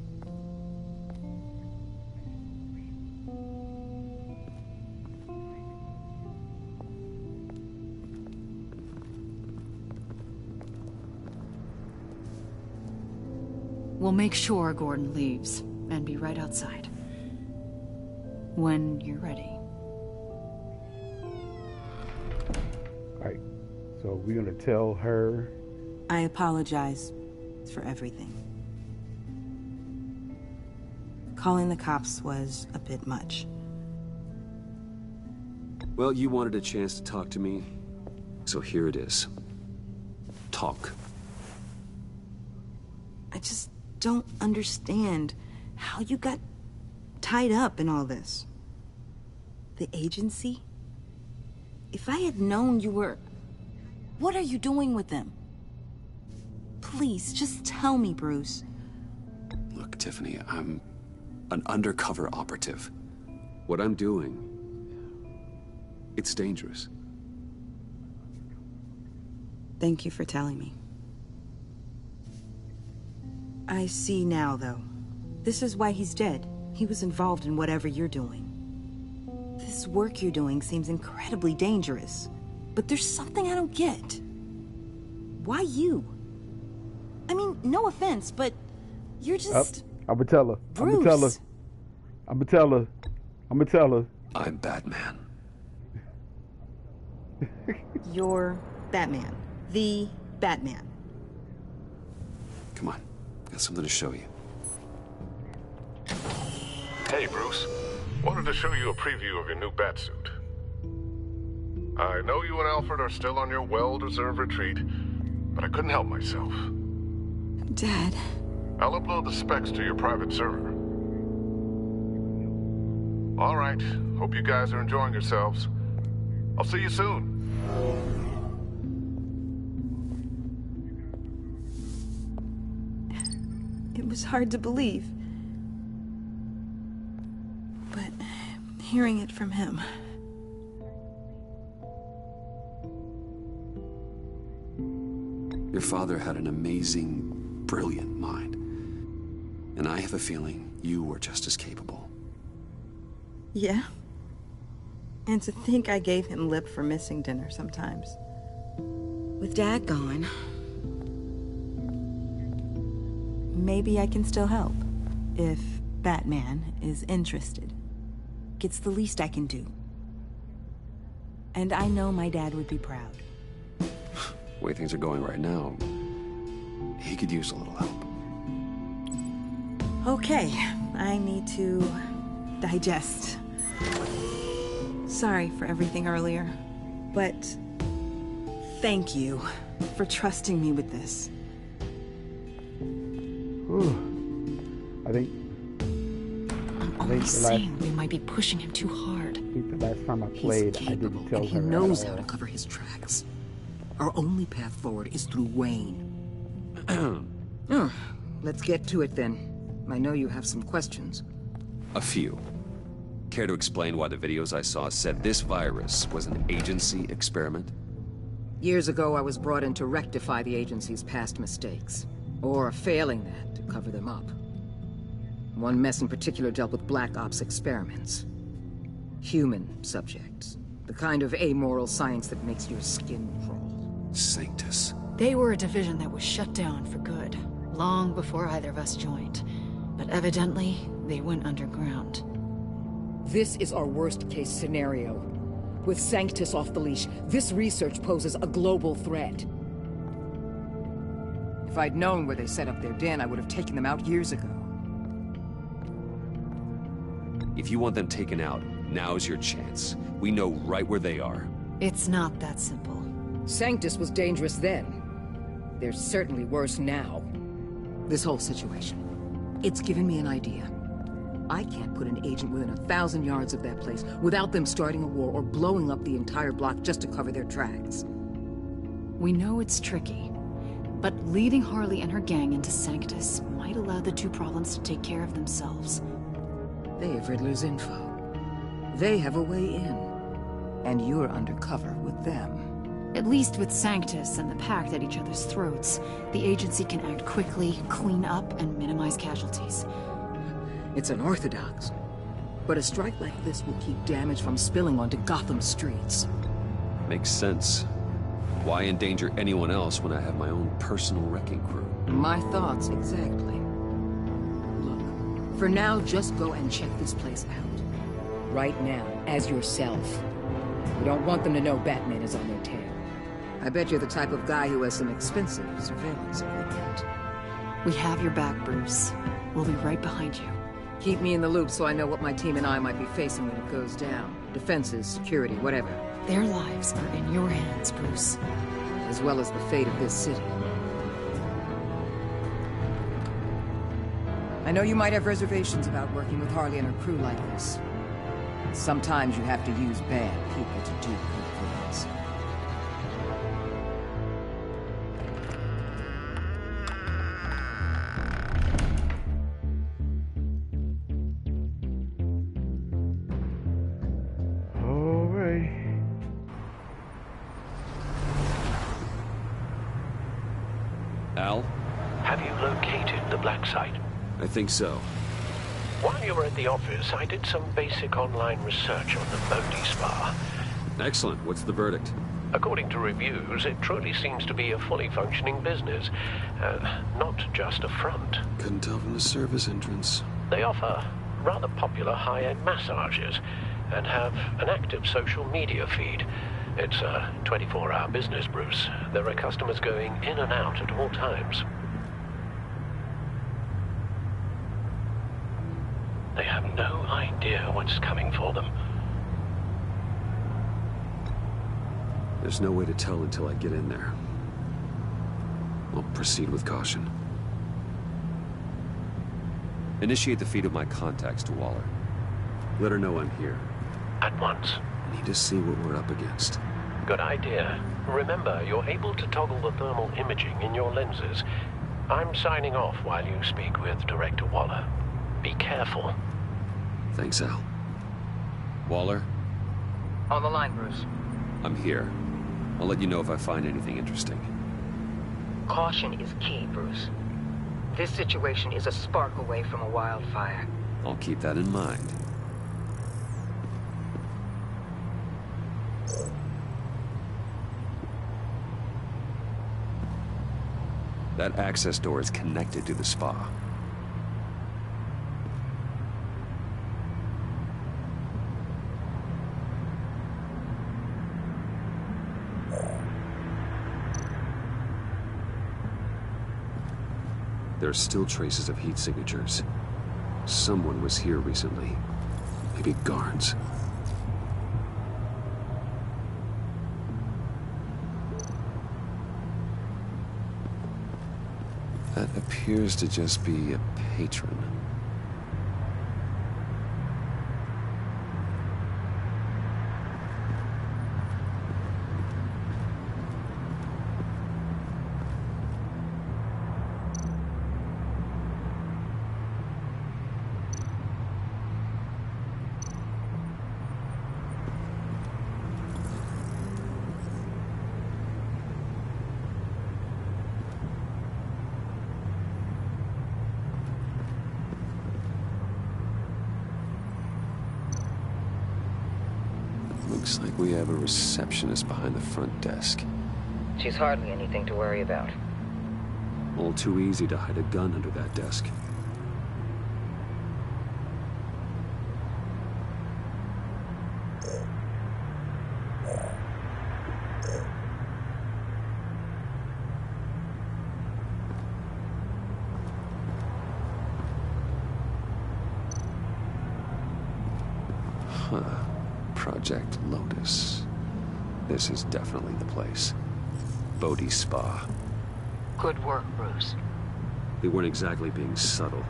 We'll make sure Gordon leaves, and be right outside. When you're ready. Right. So we're gonna tell her. I apologize for everything. Calling the cops was a bit much. Well, you wanted a chance to talk to me, so here it is. Talk. I just don't understand how you got tied up in all this. The agency? If I had known you were... What are you doing with them? Please, just tell me, Bruce. Look, Tiffany, I'm an undercover operative. What I'm doing, it's dangerous. Thank you for telling me. I see now, though. This is why he's dead. He was involved in whatever you're doing. This work you're doing seems incredibly dangerous. But there's something I don't get. Why you? I mean, no offense, but you're just... I'ma tell her. Bruce. I'ma tell her. I'ma tell her. I'ma tell her. I'm Batman. You're Batman. The Batman. Come on, got something to show you. Hey, Bruce. Wanted to show you a preview of your new Batsuit. I know you and Alfred are still on your well-deserved retreat, but I couldn't help myself. Dad. I'll upload the specs to your private server. All right. Hope you guys are enjoying yourselves. I'll see you soon. It was hard to believe. But hearing it from him... Your father had an amazing, brilliant mind. And I have a feeling you were just as capable. Yeah? And to think I gave him lip for missing dinner sometimes. With Dad gone... maybe I can still help. If Batman is interested. It's the least I can do. And I know my dad would be proud. The way things are going right now, he could use a little help. Okay, I need to digest. Sorry for everything earlier, but thank you for trusting me with this. I think I'm only saying we might be pushing him too hard. I think the last time I played, I didn't tell her. He knows how to cover his tracks. Our only path forward is through Wayne. Let's get to it then. I know you have some questions. A few. Care to explain why the videos I saw said this virus was an agency experiment? Years ago, I was brought in to rectify the agency's past mistakes. Or failing that, to cover them up. One mess in particular dealt with Black Ops experiments. Human subjects. The kind of amoral science that makes your skin crawl. Sanctus. They were a division that was shut down for good, long before either of us joined. But evidently, they went underground. This is our worst-case scenario. With Sanctus off the leash, this research poses a global threat. If I'd known where they set up their den, I would have taken them out years ago. If you want them taken out, now's your chance. We know right where they are. It's not that simple. Sanctus was dangerous then. They're certainly worse now. This whole situation, it's given me an idea. I can't put an agent within 1,000 yards of that place without them starting a war or blowing up the entire block just to cover their tracks. We know it's tricky, but leading Harley and her gang into Sanctus might allow the two problems to take care of themselves. They have Riddler's info. They have a way in. And you're undercover with them. At least with Sanctus and the Pact at each other's throats, the agency can act quickly, clean up, and minimize casualties. It's unorthodox. But a strike like this will keep damage from spilling onto Gotham streets. Makes sense. Why endanger anyone else when I have my own personal wrecking crew? My thoughts, exactly. Look, for now, just go and check this place out. Right now, as yourself. You don't want them to know Batman is on their tail. I bet you're the type of guy who has some expensive surveillance equipment. We have your back, Bruce. We'll be right behind you. Keep me in the loop so I know what my team and I might be facing when it goes down. Defenses, security, whatever. Their lives are in your hands, Bruce. As well as the fate of this city. I know you might have reservations about working with Harley and her crew like this. Sometimes you have to use bad people to do good things. Al? Have you located the black site? I think so. While you were at the office, I did some basic online research on the Bodhi Spa. Excellent. What's the verdict? According to reviews, it truly seems to be a fully functioning business. Not just a front. Couldn't tell from the service entrance. They offer rather popular high-end massages and have an active social media feed. It's a 24-hour business, Bruce. There are customers going in and out at all times. They have no idea what's coming for them. There's no way to tell until I get in there. I'll proceed with caution. Initiate the feed of my contacts to Waller. Let her know I'm here. At once. I need to see what we're up against. Good idea. Remember, you're able to toggle the thermal imaging in your lenses. I'm signing off while you speak with Director Waller. Be careful. Thanks, Al. Waller? On the line, Bruce. I'm here. I'll let you know if I find anything interesting. Caution is key, Bruce. This situation is a spark away from a wildfire. I'll keep that in mind. That access door is connected to the spa. There are still traces of heat signatures. Someone was here recently. Maybe guards. That appears to just be a patron. Looks like we have a receptionist behind the front desk. She's hardly anything to worry about. All too easy to hide a gun under that desk. Huh. Project Lotus. This is definitely the place. Bodhi Spa. Good work, Bruce. They weren't exactly being subtle.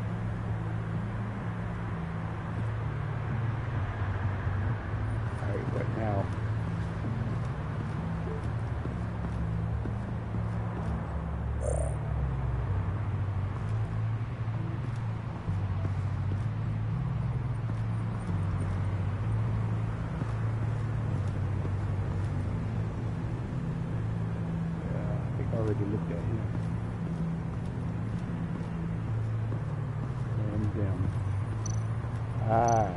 Alright, what now? Already looked at him. And them. Ah.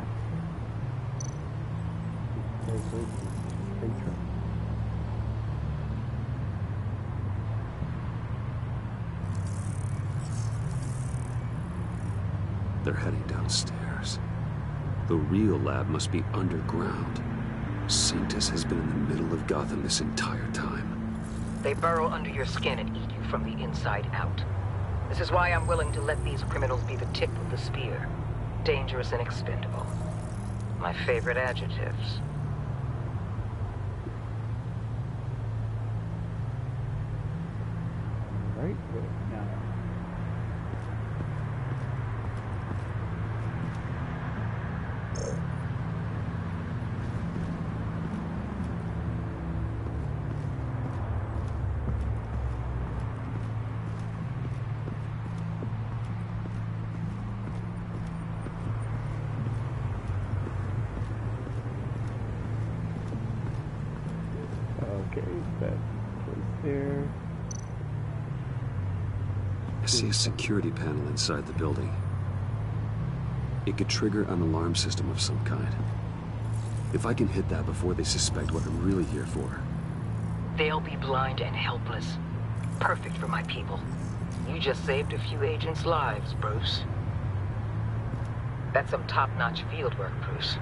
Patron. They're heading downstairs. The real lab must be underground. Sanctus has been in the middle of Gotham this entire time. They burrow under your skin and eat you from the inside out. This is why I'm willing to let these criminals be the tip of the spear. Dangerous and expendable. My favorite adjectives. Right, but now. Okay, that place there. I see a security panel inside the building. It could trigger an alarm system of some kind. If I can hit that before they suspect what I'm really here for. They'll be blind and helpless. Perfect for my people. You just saved a few agents' lives, Bruce. That's some top-notch field work, Bruce.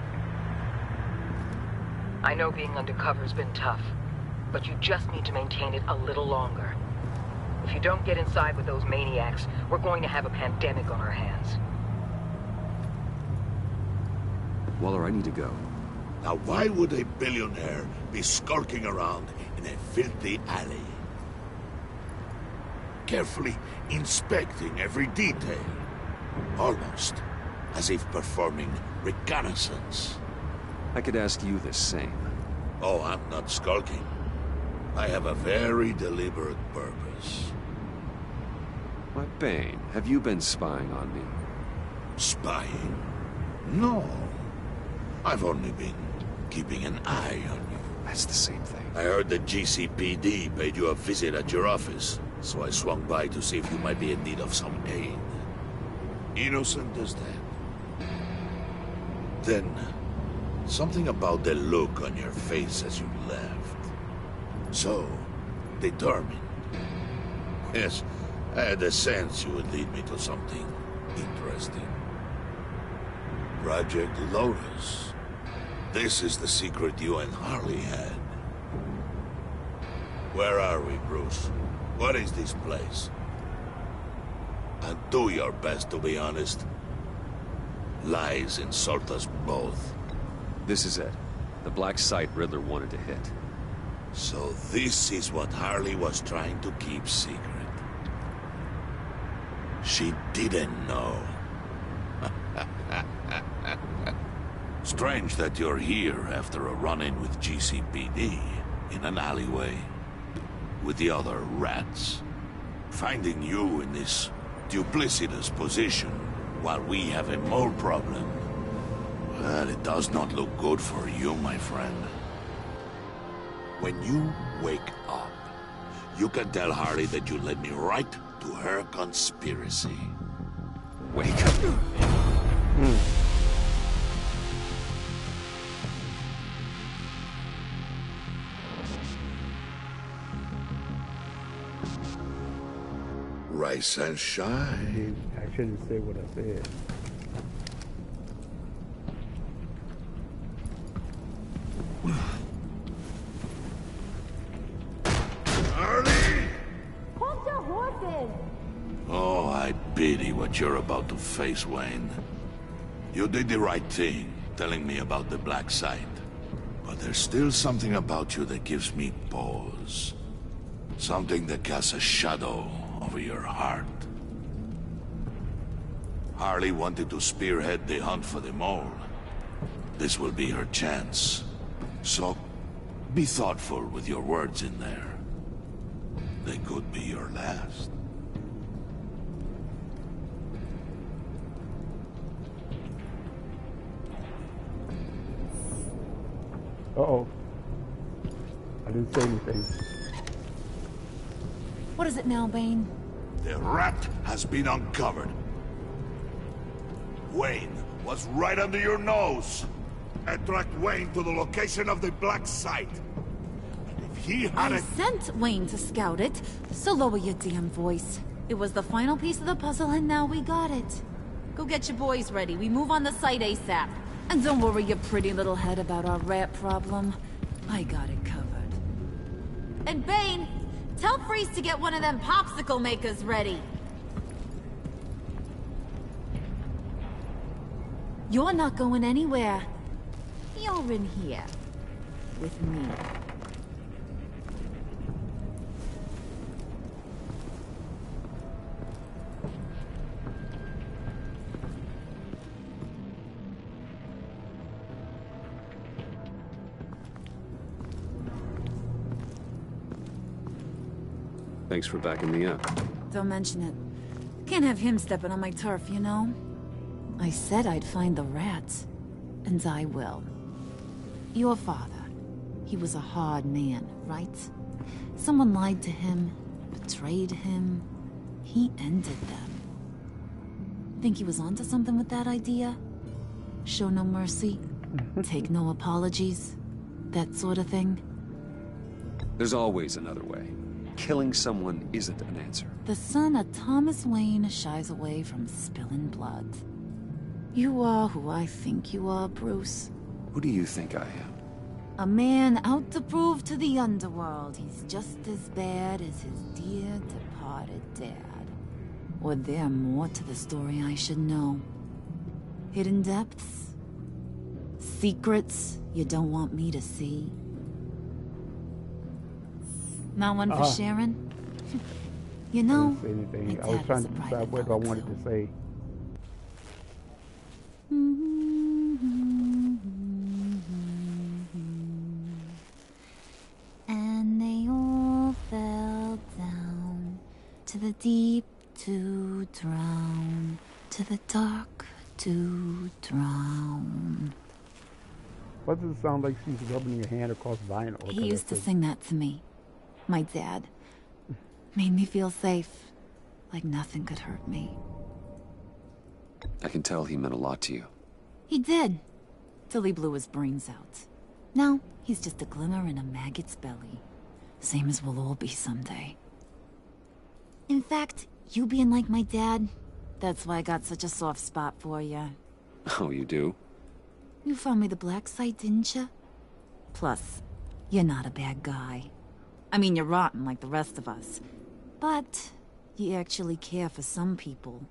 I know being undercover's been tough, but you just need to maintain it a little longer. If you don't get inside with those maniacs, we're going to have a pandemic on our hands. Waller, I need to go. Now why would a billionaire be skulking around in a filthy alley? Carefully inspecting every detail. Almost as if performing reconnaissance. I could ask you the same. Oh, I'm not skulking. I have a very deliberate purpose. Why, Bane, have you been spying on me? Spying? No. I've only been keeping an eye on you. That's the same thing. I heard the GCPD paid you a visit at your office, so I swung by to see if you might be in need of some aid. Innocent as that. Then, something about the look on your face as you left. So, determined. Yes, I had a sense you would lead me to something interesting. Project Lotus. This is the secret you and Harley had. Where are we, Bruce? What is this place? And do your best to be honest. Lies insult us both. This is it. The black site Riddler wanted to hit. So this is what Harley was trying to keep secret. She didn't know. Strange that you're here after a run-in with GCPD in an alleyway with the other rats. Finding you in this duplicitous position while we have a mole problem. Well, it does not look good for you, my friend. When you wake up, you can tell Harley that you led me right to her conspiracy. Wake up. Rise and shine. I shouldn't say what I said. Harley! Hold your horses! Oh, I pity what you're about to face, Wayne. You did the right thing, telling me about the black site. But there's still something about you that gives me pause. Something that casts a shadow over your heart. Harley wanted to spearhead the hunt for the mole. This will be her chance. So, be thoughtful with your words in there. They could be your last. Uh-oh. I didn't say anything. What is it now, Bane? The rat has been uncovered. Wayne was right under your nose. I tracked Wayne to the location of the black site. And if he had I sent Wayne to scout it, so lower your damn voice. It was the final piece of the puzzle and now we got it. Go get your boys ready. We move on the site ASAP. And don't worry your pretty little head about our rat problem. I got it covered. And Bane, tell Freeze to get one of them popsicle makers ready. You're not going anywhere. You're in here. With me. Thanks for backing me up. Don't mention it. Can't have him stepping on my turf, you know? I said I'd find the rats. And I will. Your father. He was a hard man, right? Someone lied to him, betrayed him. he ended them. Think he was onto something with that idea? Show no mercy, take no apologies, that sort of thing? There's always another way. Killing someone isn't an answer. The son of Thomas Wayne shies away from spilling blood. You are who I think you are, Bruce. Who do you think I am? A man out to prove to the underworld he's just as bad as his dear departed dad. Or there more to the story I should know. Hidden depths? Secrets you don't want me to see? Not one for Sharon? You know, I didn't say anything. I was trying to decide what I wanted to say. And they all fell down to the deep to drown, to the dark to drown. What does it sound like she's rubbing your hand across vinyl? He used to sing that to me. My dad. Made me feel safe. Like nothing could hurt me. I can tell he meant a lot to you. He did. Till he blew his brains out. Now, he's just a glimmer in a maggot's belly. Same as we'll all be someday. In fact, you being like my dad, that's why I got such a soft spot for you. Oh, you do? You found me the black site, didn't you? Plus, you're not a bad guy. I mean, you're rotten like the rest of us. But you actually care for some people.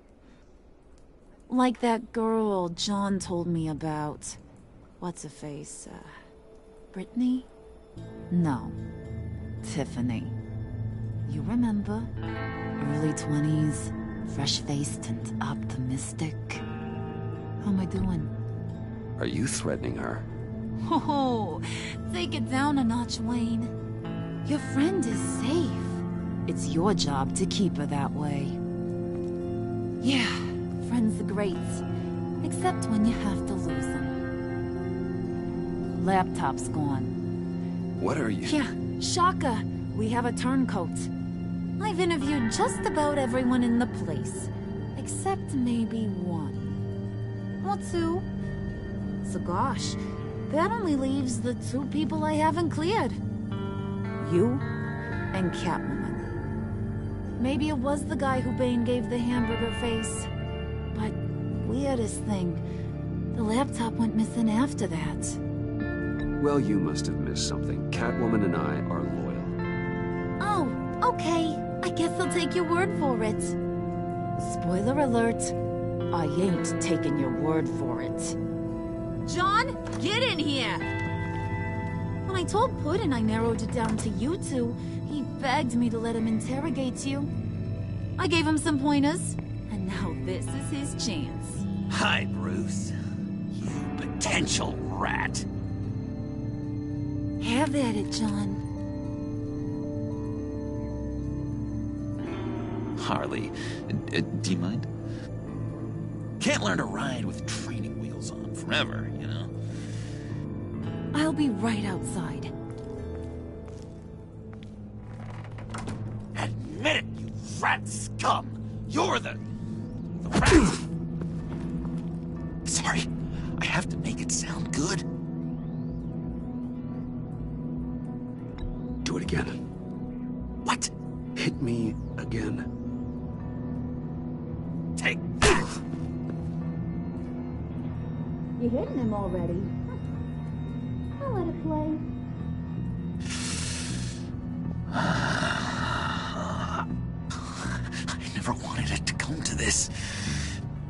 Like that girl John told me about. What's her face? Brittany? No. Tiffany. You remember? Early 20s, fresh-faced and optimistic. How am I doing? Are you threatening her? Oh, take it down a notch, Wayne. Your friend is safe. It's your job to keep her that way. Yeah, friends are great. Except when you have to lose them. Laptop's gone. What are you... Yeah, shocker. We have a turncoat. I've interviewed just about everyone in the place. Except maybe one. Or two. So gosh, that only leaves the two people I haven't cleared. You and Catwoman. Maybe it was the guy who Bane gave the hamburger face. But weirdest thing, the laptop went missing after that. Well, you must have missed something. Catwoman and I are loyal. Oh, okay. I guess I'll take your word for it. Spoiler alert. I ain't taking your word for it. John, get in here! When I told Puddin' I narrowed it down to you two, he begged me to let him interrogate you. I gave him some pointers, and now this is his chance. Hi, Bruce. You potential rat. Have at it, John. Harley, do you mind? Can't learn to ride with training wheels on forever, you know? I'll be right outside. Admit it, you rat scum! You're the rat! Sorry, I have to make it sound good. Do it again. What? Hit me again. Take that! You're hitting him already. I'll let it play. I never wanted it to come to this.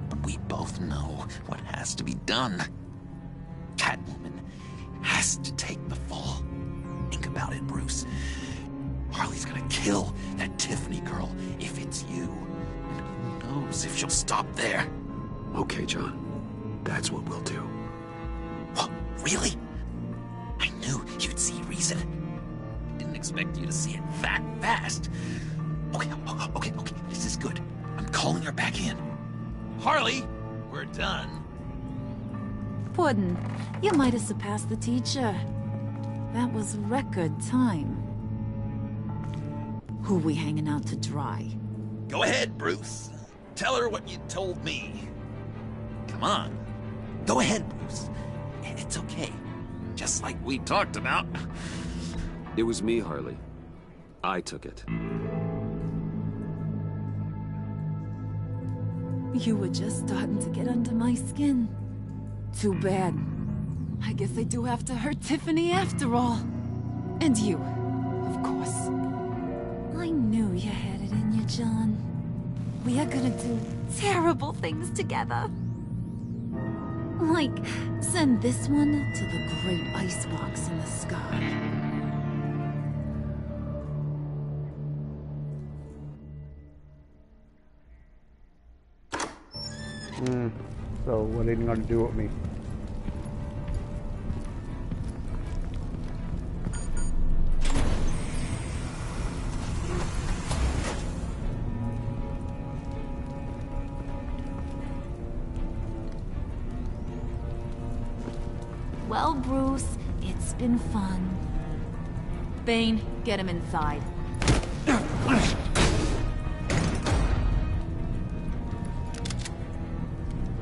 But we both know what has to be done. Catwoman has to take the fall. Think about it, Bruce. Harley's gonna kill that Tiffany girl if it's you. And who knows if she'll stop there. Okay, John. That's what we'll do. What? Really? I knew you'd see reason. I didn't expect you to see it that fast. Okay. This is good. I'm calling her back in. Harley, we're done. Puddin', you might have surpassed the teacher. That was record time. Who we hanging out to dry? Go ahead, Bruce. Tell her what you told me. Come on. Go ahead, Bruce. It's okay. Just like we talked about. It was me, Harley. I took it. You were just starting to get under my skin. Too bad. I guess I do have to hurt Tiffany after all. And you, of course. I knew you had it in you, John. We are gonna do terrible things together. Like, send this one to the great icebox in the sky. So what are they gonna do with me? Well, Bruce, it's been fun. Bane, get him inside.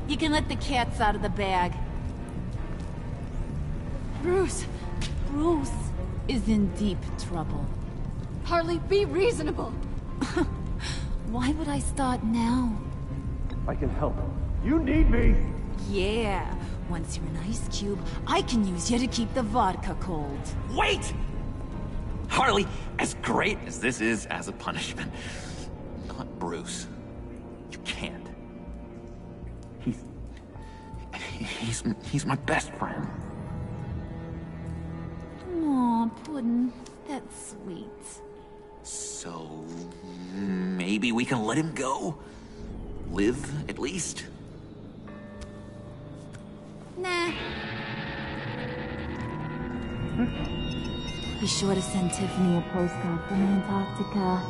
You can let the cats out of the bag. Bruce is in deep trouble. Harley, be reasonable. Why would I start now? I can help. You need me. Yeah, once you're an ice cube, I can use you to keep the vodka cold. Wait! Harley, as great as this is as a punishment, not Bruce. You can't. He's my best friend. Aw, Puddin', that's sweet. So, maybe we can let him go? Live, at least? Nah. Be sure to send Tiffany a postcard from Antarctica.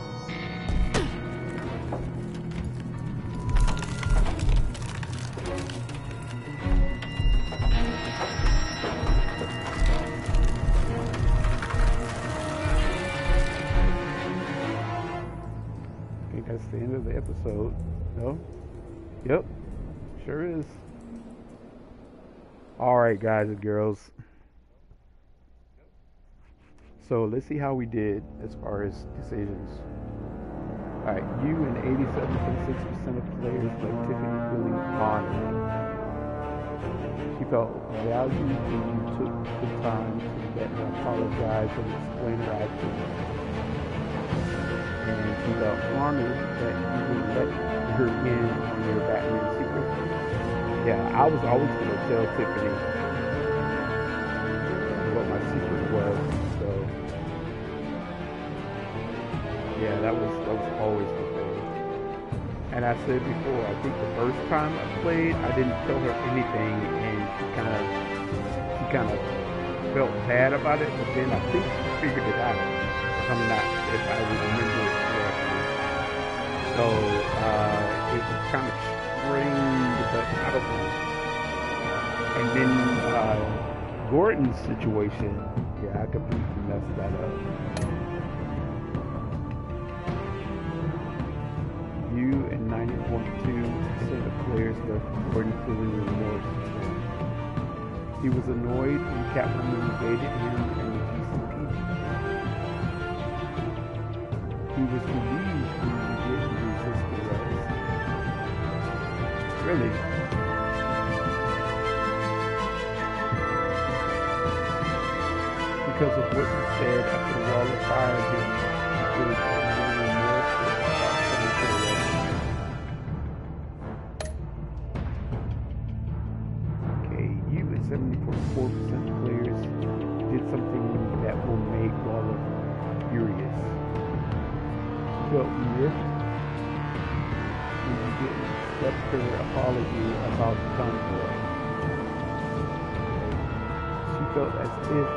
I think that's the end of the episode. No? Yep. Sure is. Alright, guys and girls. So let's see how we did as far as decisions. Alright, you and 87.6% of players let Tiffany feeling honored. She felt valued when you took the time to let her apologize and explain her actions. And she felt honored that you would let her in on your Batman secret. Yeah, I was always going to tell Tiffany what my secret was, so yeah, that was always the thing. And I said before, I think the first time I played, I didn't tell her anything, and she kind of felt bad about it. But then I think she figured it out. If I remember it correctly. So it was kind of strange, but I don't know. And then Gordon's situation, yeah, I completely messed that up. You and 90.2% of players left Gordon feeling remorse. He was annoyed when Catwoman invaded him and the GCP. He was relieved when you didn't resist the arrest. Really? Because of what you said after the wall of fire did you feel remorseful about coming to the rescue? Okay, you and 70.4% of players did something that will make Waller furious. She felt miffed when you didn't accept her apology about the convoy. She felt as if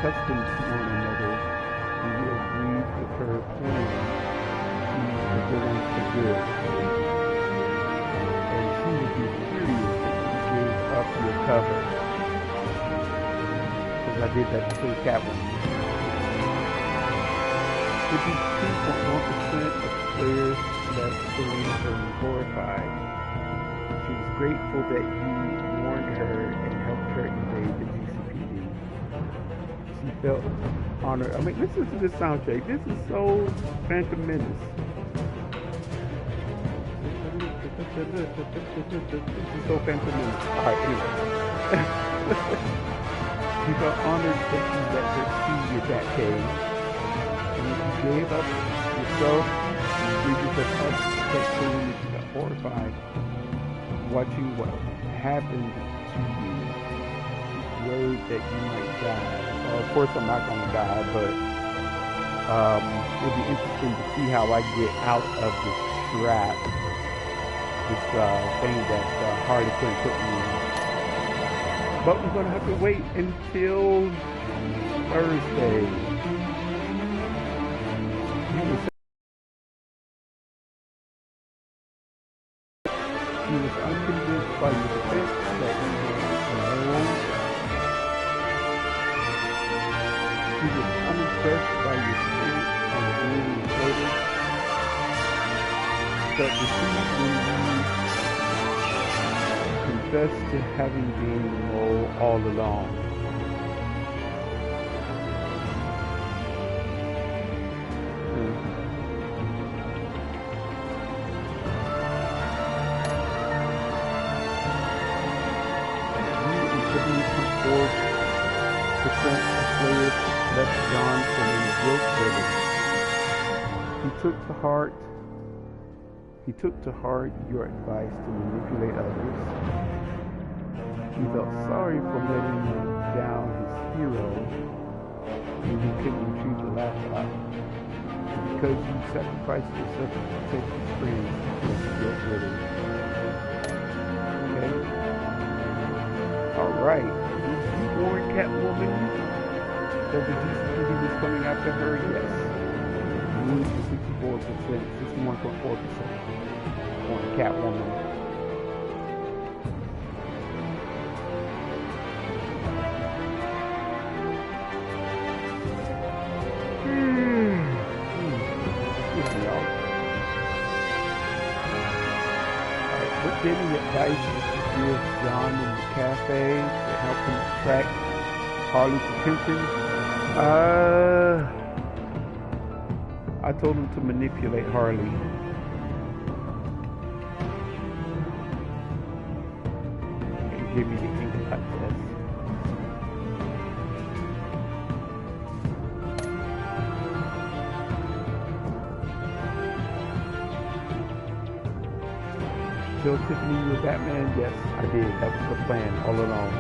accustomed to one another, and you agreed with her plan to the villain for good. And she would be furious if you gave up your cover. Because I did that to Catwoman. 52.1% of players left Selena feeling horrified. She was grateful that he warned her and helped her evade the GCPD. She felt honored. I mean, listen to this soundtrack. This is so Phantom Menace. This is so Phantom Menace. Alright, anyway. She felt honored that she let her see with that day. And when she gave up yourself, you just let us take Selena. She got horrified watching what happened to you. She's worried that you might die. Well, of course I'm not gonna die, but it'll be interesting to see how I get out of this trap. This thing that Harley Quinn put me in. But we're going to have to wait until Thursday. He was unconvinced by your defense that he was unimpressed by your spirit and being later. But the truth when you confess to having been all along. Percent of players left John feeling guilt-driven. He took to heart your advice to manipulate others. He felt sorry for letting down his hero when he couldn't retrieve the laptop. Because you sacrificed yourself to protect his friends, he was guilt-ridden. Okay? Alright. Born Catwoman, that the GCPD was coming after her, yes. Moved to 64%, 61.4% on Catwoman. What daily advice would you give John in the cafe to help him attract Harley's attention? I told him to manipulate Harley. And give me the ink test. Kill Tiffany with Batman? Yes, I did. That was the plan all along.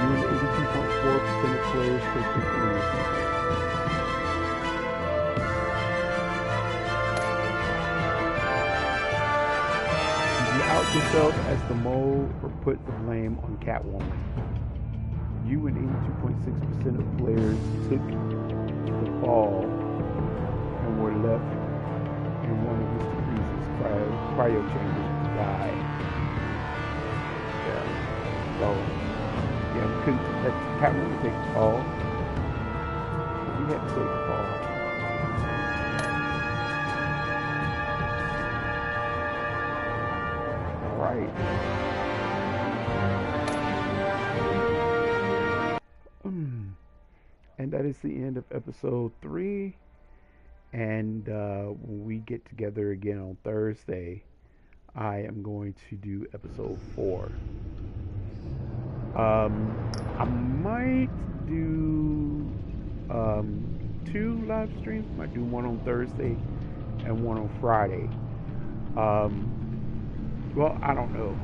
You and 82.4% of players take Tiffany. Did you out yourself as the mole or put the blame on Catwoman? You and 82.6% of players took the fall and were left in one of Mr. Freeze's cryo chambers to die. Yeah. So, yeah, we couldn't let Catwoman take the fall. We had to take the fall. Alright. And that is the end of episode 3. And when we get together again on Thursday, I am going to do episode 4. I might do 2 live streams. Might do one on Thursday and one on Friday. Well, I don't know.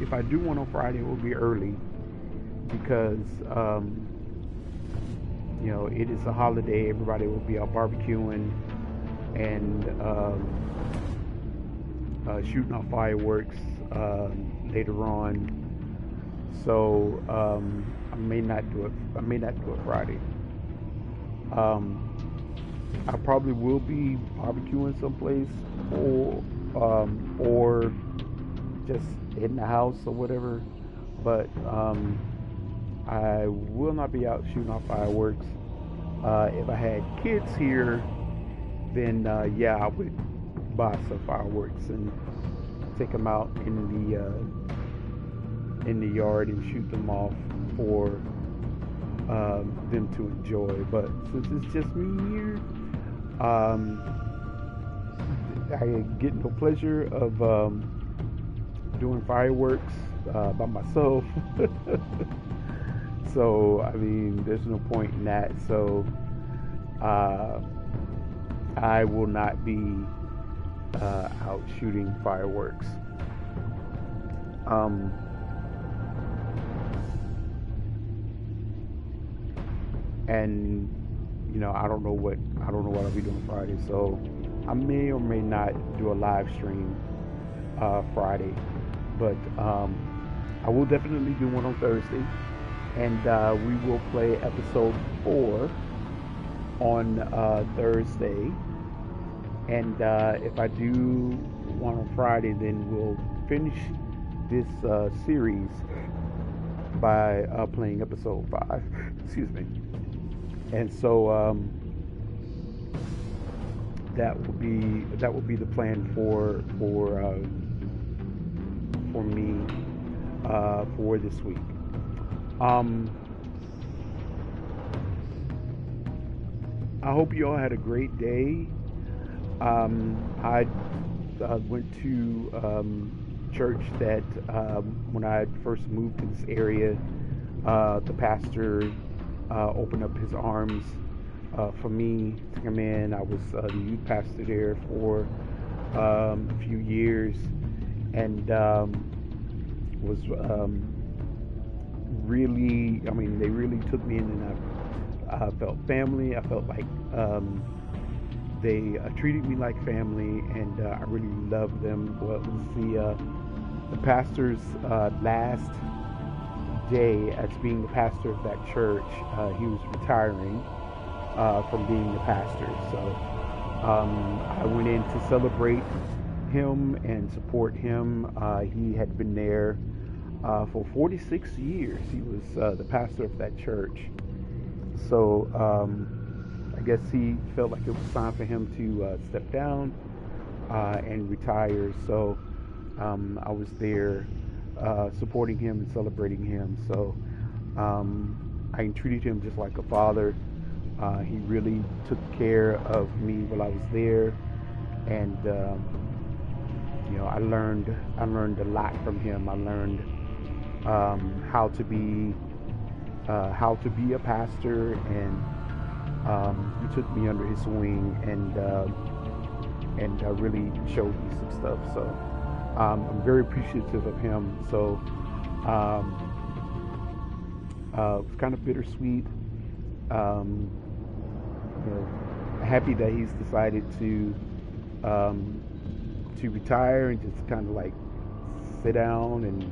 If I do one on Friday, it will be early because you know, it is a holiday. Everybody will be out barbecuing and shooting off fireworks later on. So I may not do it. I may not do it Friday. I probably will be barbecuing someplace, or just in the house or whatever. But I will not be out shooting off fireworks. If I had kids here, then yeah, I would buy some fireworks and take them out in the yard and shoot them off for them to enjoy. But since it's just me here, I get no pleasure of doing fireworks by myself. So I mean, there's no point in that. So I will not be out shooting fireworks. And you know, I don't know what I'll be doing Friday. So I may or may not do a live stream Friday, but I will definitely do one on Thursday, and we will play episode 4 on Thursday. And if I do one on Friday, then we'll finish this series by playing episode 5. Excuse me. And so that will be the plan for me for this week. I hope you all had a great day. I went to church that when I first moved to this area, the pastor opened up his arms for me to come in. I was the youth pastor there for a few years, and was really, I mean, they really took me in, and I felt family. I felt like they treated me like family, and I really loved them. Well, it was the pastor's last day as being the pastor of that church. He was retiring from being the pastor, so I went in to celebrate him and support him. He had been there for 46 years. He was the pastor of that church. So I guess he felt like it was time for him to step down and retire. So I was there supporting him and celebrating him. So I treated him just like a father. He really took care of me while I was there, and you know, I learned a lot from him. I learned how to be a pastor, and he took me under his wing and really showed me some stuff. So I'm very appreciative of him. So it's kind of bittersweet. You know, happy that he's decided to retire and just kind of like sit down and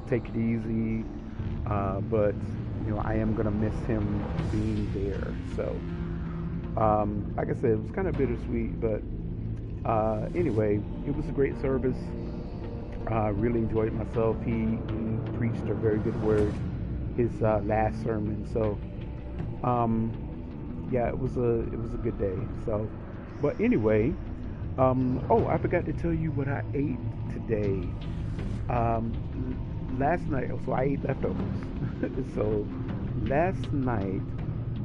take it easy. But you know, I am gonna miss him being there. So like I said, it was kind of bittersweet, but anyway, it was a great service. I really enjoyed myself. He preached a very good word, his last sermon. So yeah, it was a good day. So, but anyway, oh, I forgot to tell you what I ate today. Last night, so I ate leftovers. So last night,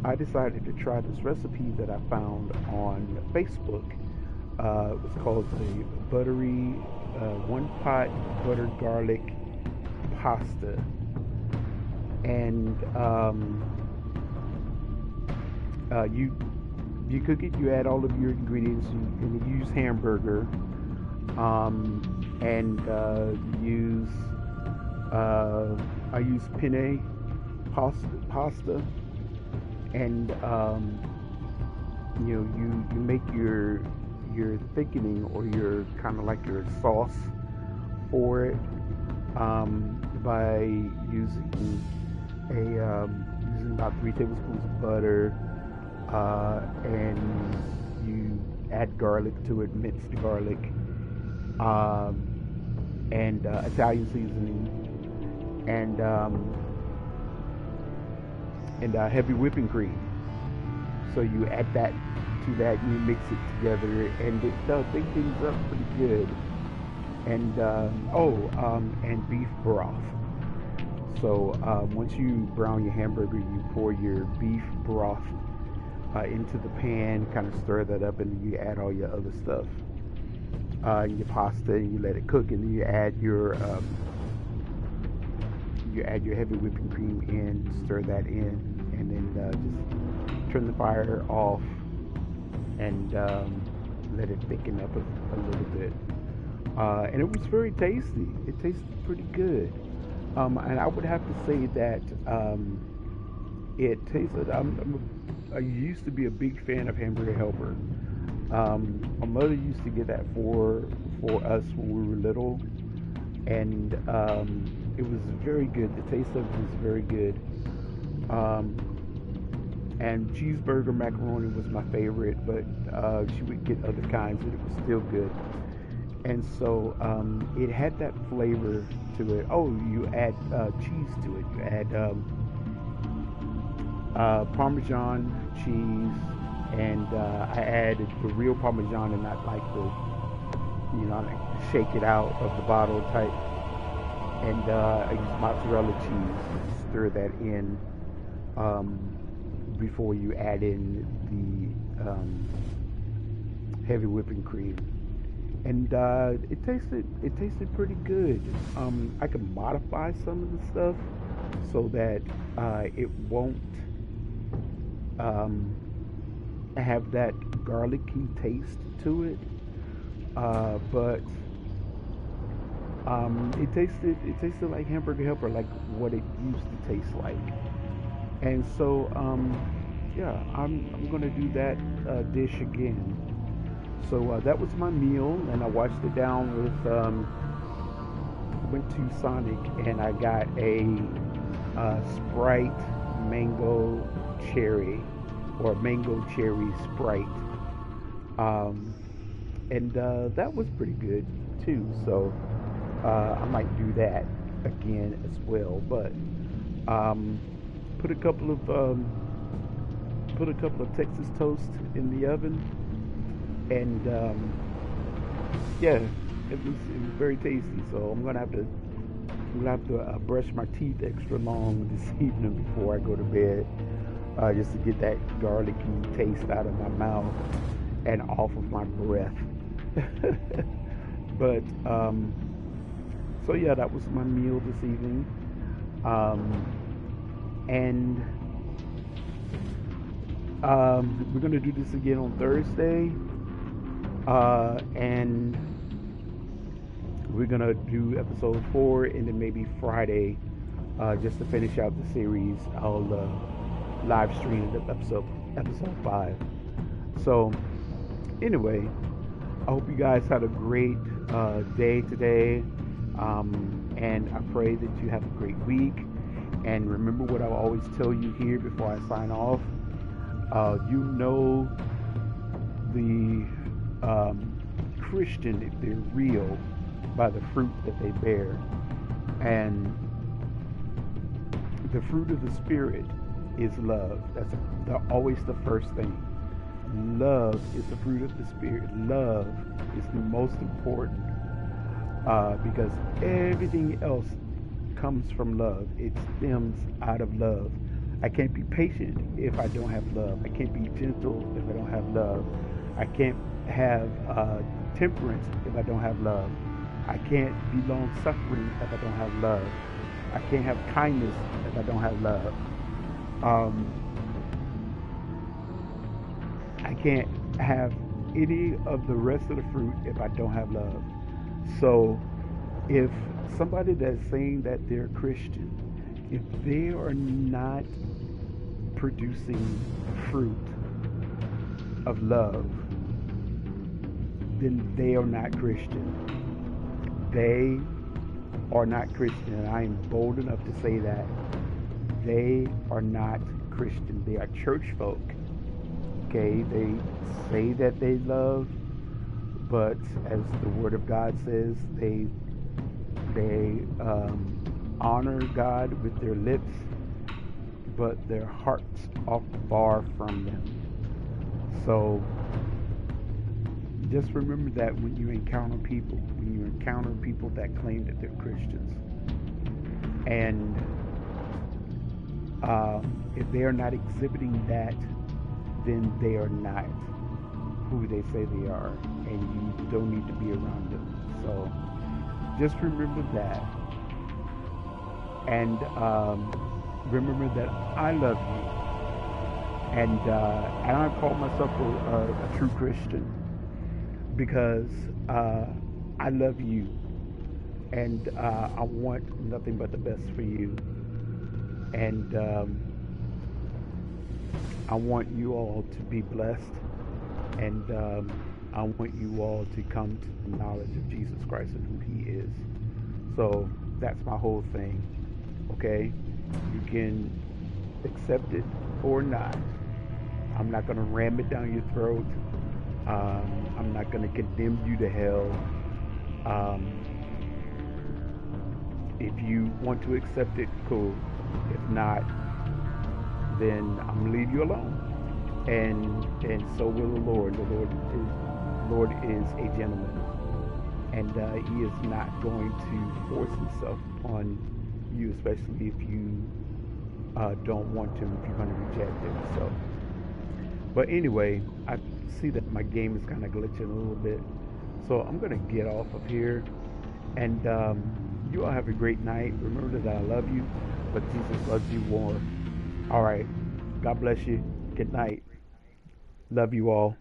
I decided to try this recipe that I found on Facebook. It was called the buttery one-pot butter garlic pasta, and you cook it. You add all of your ingredients, and you use hamburger, and I use penne pasta, and you know, you make your thickening, or your kind of like your sauce for it by using about 3 tablespoons of butter, and you add garlic to it, minced garlic, and Italian seasoning, and heavy whipping cream. So you add that to that, and you mix it together, and it thick things up pretty good. And and beef broth. So once you brown your hamburger, you pour your beef broth into the pan, kind of stir that up, and then you add all your other stuff, your pasta, and you let it cook, and then you add your heavy whipping cream in, stir that in, and then just turn the fire off and let it thicken up a little bit. And it was very tasty. It tasted pretty good. And I would have to say that it tasted. I used to be a big fan of Hamburger Helper. My mother used to get that for us when we were little, and it was very good. The taste of it was very good. And cheeseburger macaroni was my favorite, but she would get other kinds, and it was still good. And so it had that flavor to it. Oh, you add cheese to it. You add Parmesan cheese, and I added the real Parmesan and not like like shake it out of the bottle type. And I use mozzarella cheese. Stir that in before you add in the heavy whipping cream. And it tasted pretty good. I could modify some of the stuff so that it won't have that garlicky taste to it. But it tasted like Hamburger Helper, like what it used to taste like. And so yeah, I'm gonna do that dish again. So that was my meal, and I washed it down with, went to Sonic, and I got a Sprite mango cherry, or mango cherry Sprite. And that was pretty good too, so I might do that again as well. But put a couple of Texas toast in the oven. And yeah, it was very tasty. So I'm gonna have to brush my teeth extra long this evening before I go to bed, just to get that garlicky taste out of my mouth and off of my breath. But so yeah, that was my meal this evening. And we're gonna do this again on Thursday. And we're gonna do episode 4, and then maybe Friday, just to finish out the series. I'll live stream episode 5. So anyway, I hope you guys had a great day today, and I pray that you have a great week. And remember what I always tell you here before I sign off. You know the Christian, if they're real, by the fruit that they bear. And the fruit of the Spirit is love. That's always the first thing. Love is the fruit of the Spirit. Love is the most important, because everything else comes from love. It stems out of love. I can't be patient if I don't have love. I can't be gentle if I don't have love. I can't have temperance if I don't have love. I can't be long-suffering if I don't have love. I can't have kindness if I don't have love. I can't have any of the rest of the fruit if I don't have love. So if somebody that's saying that they're Christian, if they are not producing fruit of love, then they are not Christian. They are not Christian, and I am bold enough to say that. They are not Christian. They are church folk. Okay, they say that they love, but as the Word of God says, they honor God with their lips, but their hearts are far from them. So just remember that when you encounter people that claim that they're Christians, and if they are not exhibiting that, then they are not who they say they are, and you don't need to be around them. So just remember that, and remember that I love you, and I call myself a true Christian because I love you, and I want nothing but the best for you, and I want you all to be blessed, and I want you all to come to the knowledge of Jesus Christ and who He is. So that's my whole thing. Okay, you can accept it or not. I'm not going to ram it down your throat. I'm not going to condemn you to hell. If you want to accept it, cool. If not, then I'm going to leave you alone. And so will the Lord. The Lord is a gentleman, and He is not going to force Himself upon you, especially if you don't want Him, if you're going to reject Him. So, but anyway, I see that my game is kind of glitching a little bit, so I'm going to get off of here, and you all have a great night. Remember that I love you, but Jesus loves you more. All right, God bless you. Good night. Love you all.